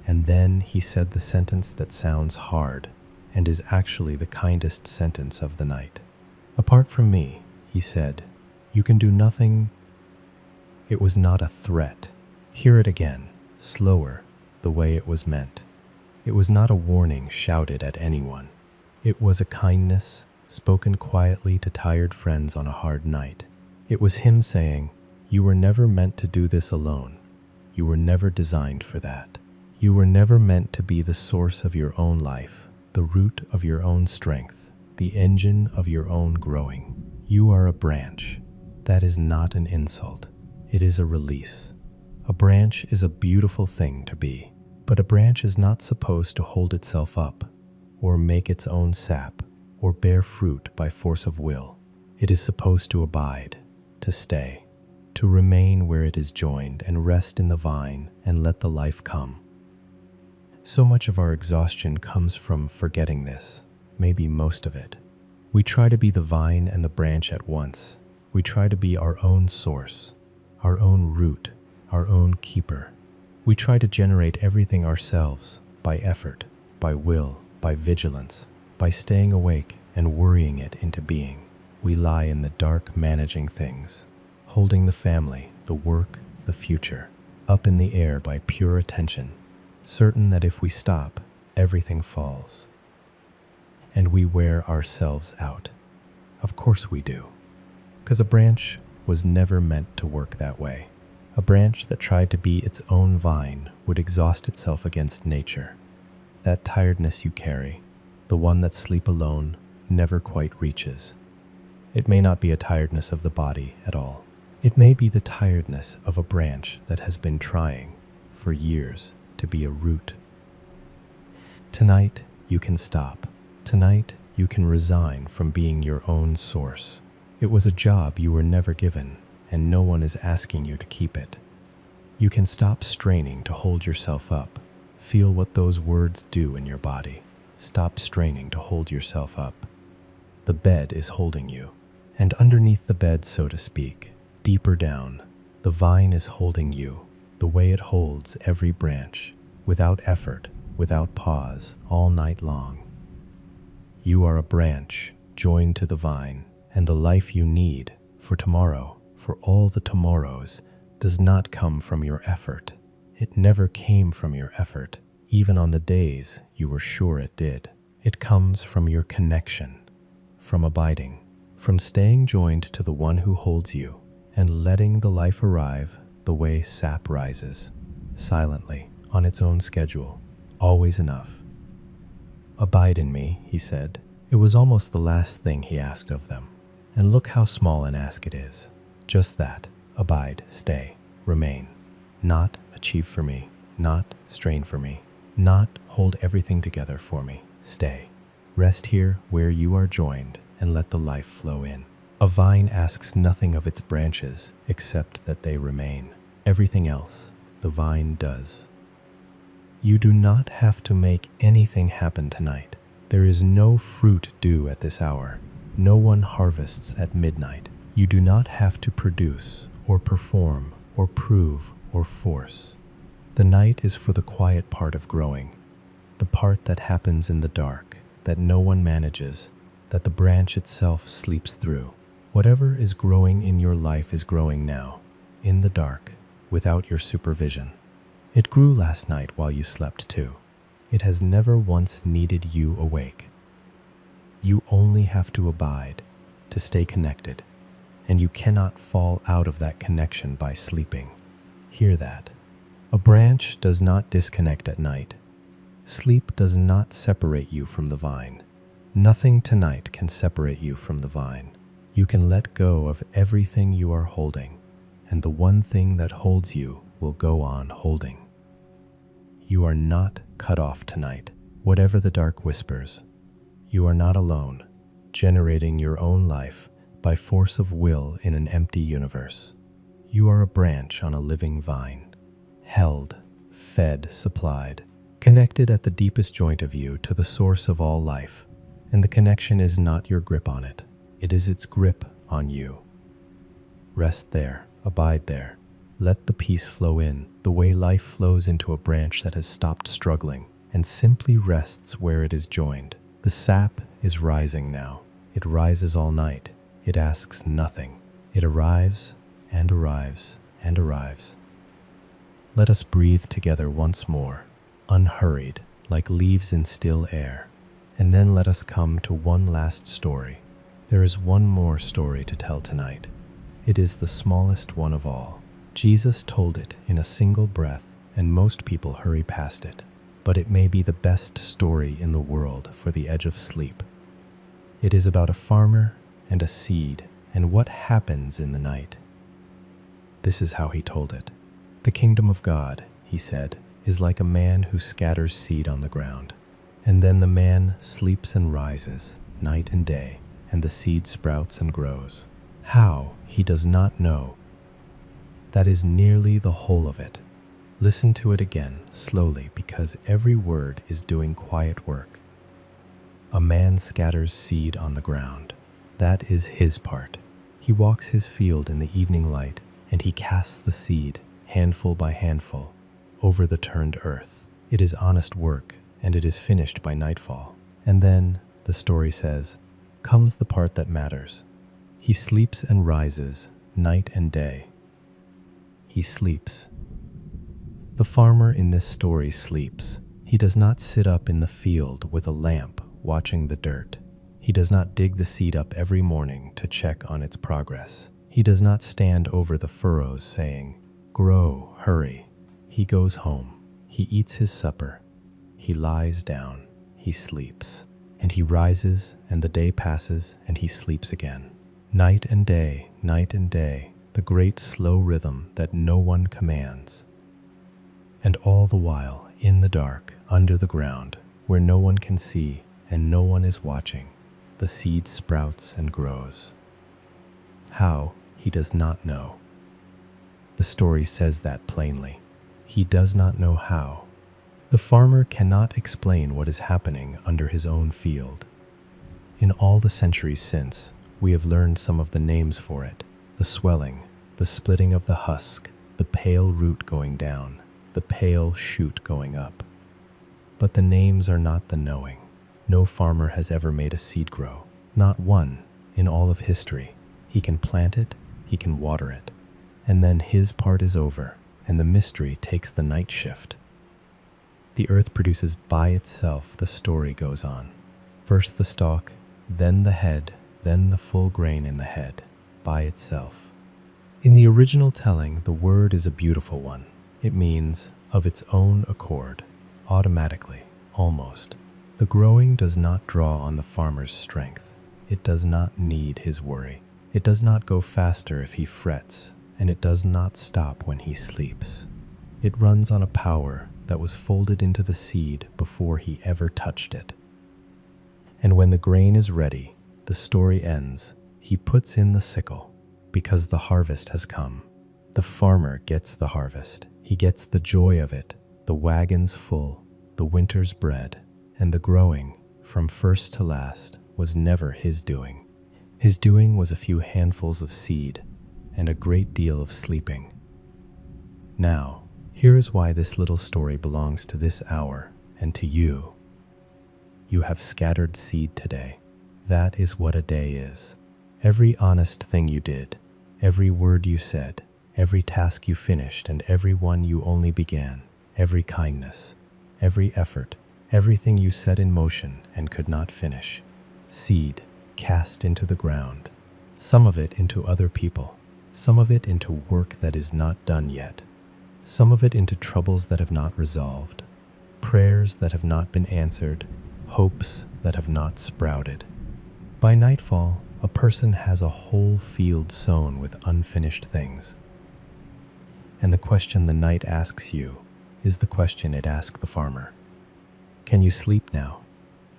A: And then he said the sentence that sounds hard and is actually the kindest sentence of the night. Apart from me, he said, you can do nothing. It was not a threat. Hear it again, slower, the way it was meant. It was not a warning shouted at anyone. It was a kindness spoken quietly to tired friends on a hard night. It was him saying, you were never meant to do this alone. You were never designed for that. You were never meant to be the source of your own life, the root of your own strength, the engine of your own growing. You are a branch. That is not an insult. It is a release. A branch is a beautiful thing to be, but a branch is not supposed to hold itself up, or make its own sap, or bear fruit by force of will. It is supposed to abide, to stay, to remain where it is joined and rest in the vine and let the life come. So much of our exhaustion comes from forgetting this, maybe most of it. We try to be the vine and the branch at once. We try to be our own source, our own root, our own keeper. We try to generate everything ourselves by effort, by will, by vigilance, by staying awake and worrying it into being. We lie in the dark managing things, holding the family, the work, the future, up in the air by pure attention, certain that if we stop, everything falls. And we wear ourselves out. Of course we do. Because a branch was never meant to work that way. A branch that tried to be its own vine would exhaust itself against nature. That tiredness you carry, the one that sleep alone never quite reaches. It may not be a tiredness of the body at all. It may be the tiredness of a branch that has been trying for years to be a root. Tonight, you can stop. Tonight, you can resign from being your own source. It was a job you were never given, and no one is asking you to keep it. You can stop straining to hold yourself up. Feel what those words do in your body. Stop straining to hold yourself up. The bed is holding you, and underneath the bed, so to speak, deeper down, the vine is holding you, the way it holds every branch, without effort, without pause, all night long. You are a branch joined to the vine, and the life you need for tomorrow, for all the tomorrows, does not come from your effort. It never came from your effort, even on the days you were sure it did. It comes from your connection, from abiding, from staying joined to the one who holds you, and letting the life arrive the way sap rises, silently, on its own schedule, always enough. Abide in me, he said. It was almost the last thing he asked of them. And look how small an ask it is. Just that. Abide, stay, remain. Not achieve for me, not strain for me, not hold everything together for me. Stay. Rest here where you are joined and let the life flow in. A vine asks nothing of its branches except that they remain. Everything else, the vine does. You do not have to make anything happen tonight. There is no fruit due at this hour. No one harvests at midnight. You do not have to produce or perform or prove or force. The night is for the quiet part of growing, the part that happens in the dark, that no one manages, that the branch itself sleeps through. Whatever is growing in your life is growing now, in the dark, without your supervision. It grew last night while you slept too. It has never once needed you awake. You only have to abide, to stay connected, and you cannot fall out of that connection by sleeping. Hear that. A branch does not disconnect at night. Sleep does not separate you from the vine. Nothing tonight can separate you from the vine. You can let go of everything you are holding, and the one thing that holds you will go on holding. You are not cut off tonight, whatever the dark whispers. You are not alone, generating your own life by force of will in an empty universe. You are a branch on a living vine, held, fed, supplied, connected at the deepest joint of you to the source of all life, and the connection is not your grip on it. It is its grip on you. Rest there, abide there. Let the peace flow in, the way life flows into a branch that has stopped struggling and simply rests where it is joined, The sap is rising now. It rises all night. It asks nothing. It arrives and arrives and arrives. Let us breathe together once more, unhurried, like leaves in still air. And then let us come to one last story. There is one more story to tell tonight. It is the smallest one of all. Jesus told it in a single breath, and most people hurry past it. But it may be the best story in the world for the edge of sleep. It is about a farmer and a seed and what happens in the night. This is how he told it. The kingdom of God, he said, is like a man who scatters seed on the ground. And then the man sleeps and rises, night and day, and the seed sprouts and grows. How, he does not know. That is nearly the whole of it. Listen to it again, slowly, because every word is doing quiet work. A man scatters seed on the ground. That is his part. He walks his field in the evening light, and he casts the seed, handful by handful, over the turned earth. It is honest work, and it is finished by nightfall. And then, the story says, comes the part that matters. He sleeps and rises, night and day. He sleeps. The farmer in this story sleeps. He does not sit up in the field with a lamp watching the dirt. He does not dig the seed up every morning to check on its progress. He does not stand over the furrows saying, "Grow, hurry." He goes home. He eats his supper. He lies down. He sleeps. And he rises, and the day passes, and he sleeps again. Night and day, the great slow rhythm that no one commands. And all the while, in the dark, under the ground, where no one can see and no one is watching, the seed sprouts and grows. How, he does not know. The story says that plainly. He does not know how. The farmer cannot explain what is happening under his own field. In all the centuries since, we have learned some of the names for it: the swelling, the splitting of the husk, the pale root going down, the pale shoot going up. But the names are not the knowing. No farmer has ever made a seed grow. Not one in all of history. He can plant it, he can water it, and then his part is over, and the mystery takes the night shift. The earth produces by itself, the story goes on. First the stalk, then the head, then the full grain in the head, by itself. In the original telling, the word is a beautiful one. It means, of its own accord, automatically, almost. The growing does not draw on the farmer's strength. It does not need his worry. It does not go faster if he frets, and it does not stop when he sleeps. It runs on a power that was folded into the seed before he ever touched it. And when the grain is ready, the story ends. He puts in the sickle, because the harvest has come. The farmer gets the harvest. He gets the joy of it, the wagons full, the winter's bread, and the growing, from first to last, was never his doing. His doing was a few handfuls of seed and a great deal of sleeping. Now, here is why this little story belongs to this hour and to you. You have scattered seed today. That is what a day is. Every honest thing you did, every word you said, every task you finished, and every one you only began, every kindness, every effort, everything you set in motion and could not finish. Seed cast into the ground, some of it into other people, some of it into work that is not done yet, some of it into troubles that have not resolved, prayers that have not been answered, hopes that have not sprouted. By nightfall, a person has a whole field sown with unfinished things. And the question the night asks you is the question it asked the farmer. Can you sleep now?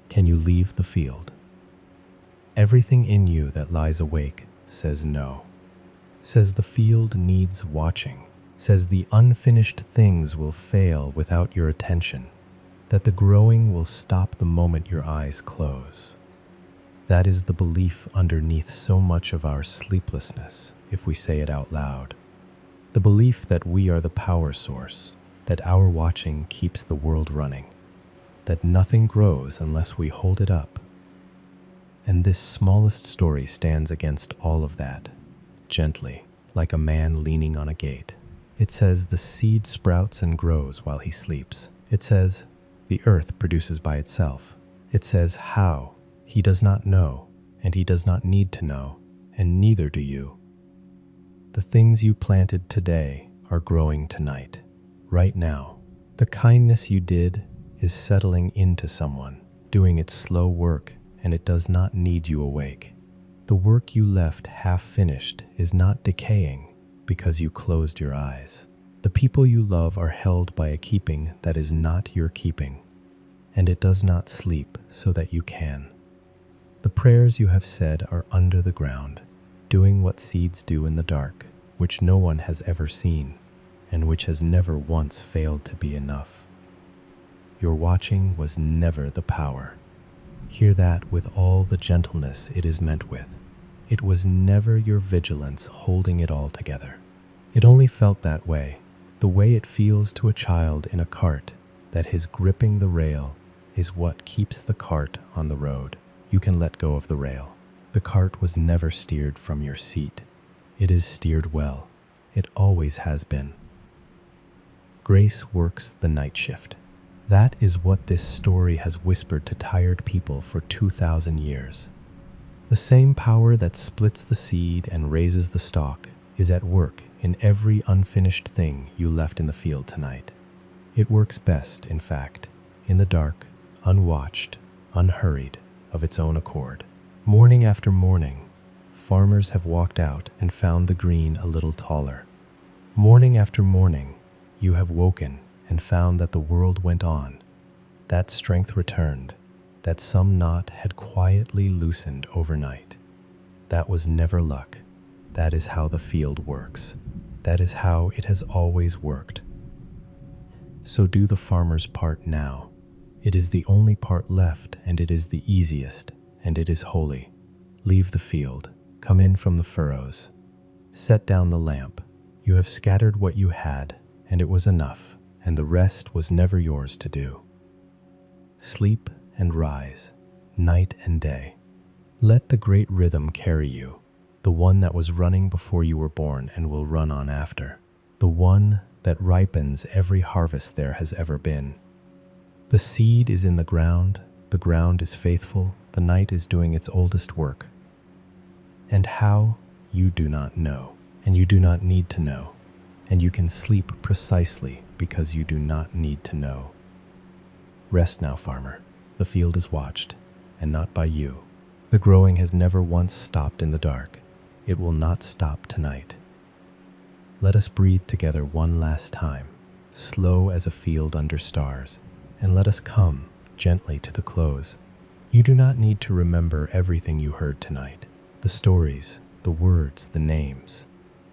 A: Can you leave the field? Everything in you that lies awake says no. Says the field needs watching. Says the unfinished things will fail without your attention. That the growing will stop the moment your eyes close. That is the belief underneath so much of our sleeplessness, if we say it out loud. The belief that we are the power source, that our watching keeps the world running. that nothing grows unless we hold it up. And this smallest story stands against all of that, gently, like a man leaning on a gate. It says the seed sprouts and grows while he sleeps. It says the earth produces by itself. It says how he does not know, and he does not need to know, and neither do you. The things you planted today are growing tonight, right now. The kindness you did is settling into someone, doing its slow work, and it does not need you awake. The work you left half finished is not decaying because you closed your eyes. The people you love are held by a keeping that is not your keeping, and it does not sleep so that you can. The prayers you have said are under the ground, doing what seeds do in the dark, which no one has ever seen, and which has never once failed to be enough. Your watching was never the power. Hear that with all the gentleness it is meant with. It was never your vigilance holding it all together. It only felt that way, the way it feels to a child in a cart, that his gripping the rail is what keeps the cart on the road. You can let go of the rail. The cart was never steered from your seat. It is steered well. It always has been. Grace works the night shift. That is what this story has whispered to tired people for 2,000 years. The same power that splits the seed and raises the stalk is at work in every unfinished thing you left in the field tonight. It works best, in fact, in the dark, unwatched, unhurried, of its own accord. Morning after morning, farmers have walked out and found the green a little taller. Morning after morning, you have woken and found that the world went on, that strength returned, that some knot had quietly loosened overnight. That was never luck. That is how the field works. That is how it has always worked. So do the farmer's part now. It is the only part left, and it is the easiest, and it is holy. Leave the field. Come in from the furrows. Set down the lamp. You have scattered what you had, and it was enough, and the rest was never yours to do. Sleep and rise, night and day. Let the great rhythm carry you, the one that was running before you were born and will run on after, the one that ripens every harvest there has ever been. The seed is in the ground is faithful, the night is doing its oldest work. And how, you do not know, and you do not need to know, and you can sleep precisely because you do not need to know. Rest now, farmer. The field is watched, and not by you. The growing has never once stopped in the dark. It will not stop tonight. Let us breathe together one last time, slow as a field under stars, and let us come gently to the close. You do not need to remember everything you heard tonight. The stories, the words, the names,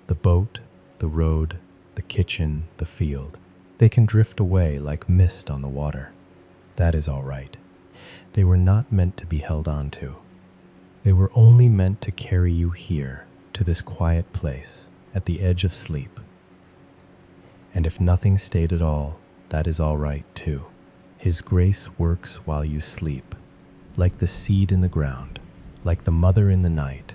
A: the boat, the road, the kitchen, the field. They can drift away like mist on the water. That is all right. They were not meant to be held on to. They were only meant to carry you here, to this quiet place, at the edge of sleep. And if nothing stayed at all, that is all right too. His grace works while you sleep, like the seed in the ground, like the mother in the night.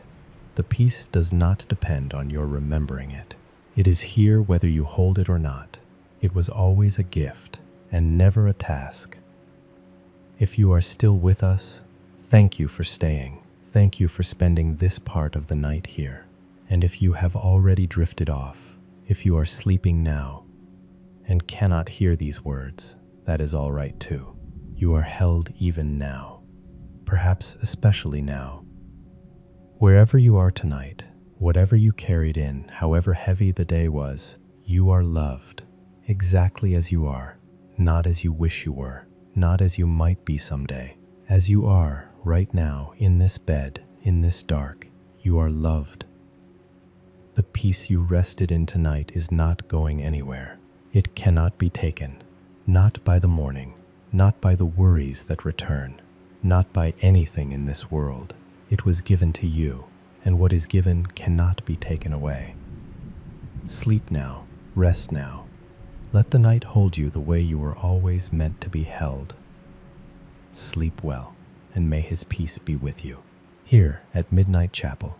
A: The peace does not depend on your remembering it. It is here whether you hold it or not. It was always a gift, and never a task. If you are still with us, thank you for staying. Thank you for spending this part of the night here. And if you have already drifted off, if you are sleeping now and cannot hear these words, that is all right too. You are held even now, perhaps especially now. Wherever you are tonight, whatever you carried in, however heavy the day was, you are loved, exactly as you are, not as you wish you were, not as you might be someday. As you are right now, in this bed, in this dark, you are loved. The peace you rested in tonight is not going anywhere. It cannot be taken, not by the morning, not by the worries that return, not by anything in this world. It was given to you, and what is given cannot be taken away. Sleep now, rest now. Let the night hold you the way you were always meant to be held. Sleep well, and may his peace be with you. Here at Midnight Chapel,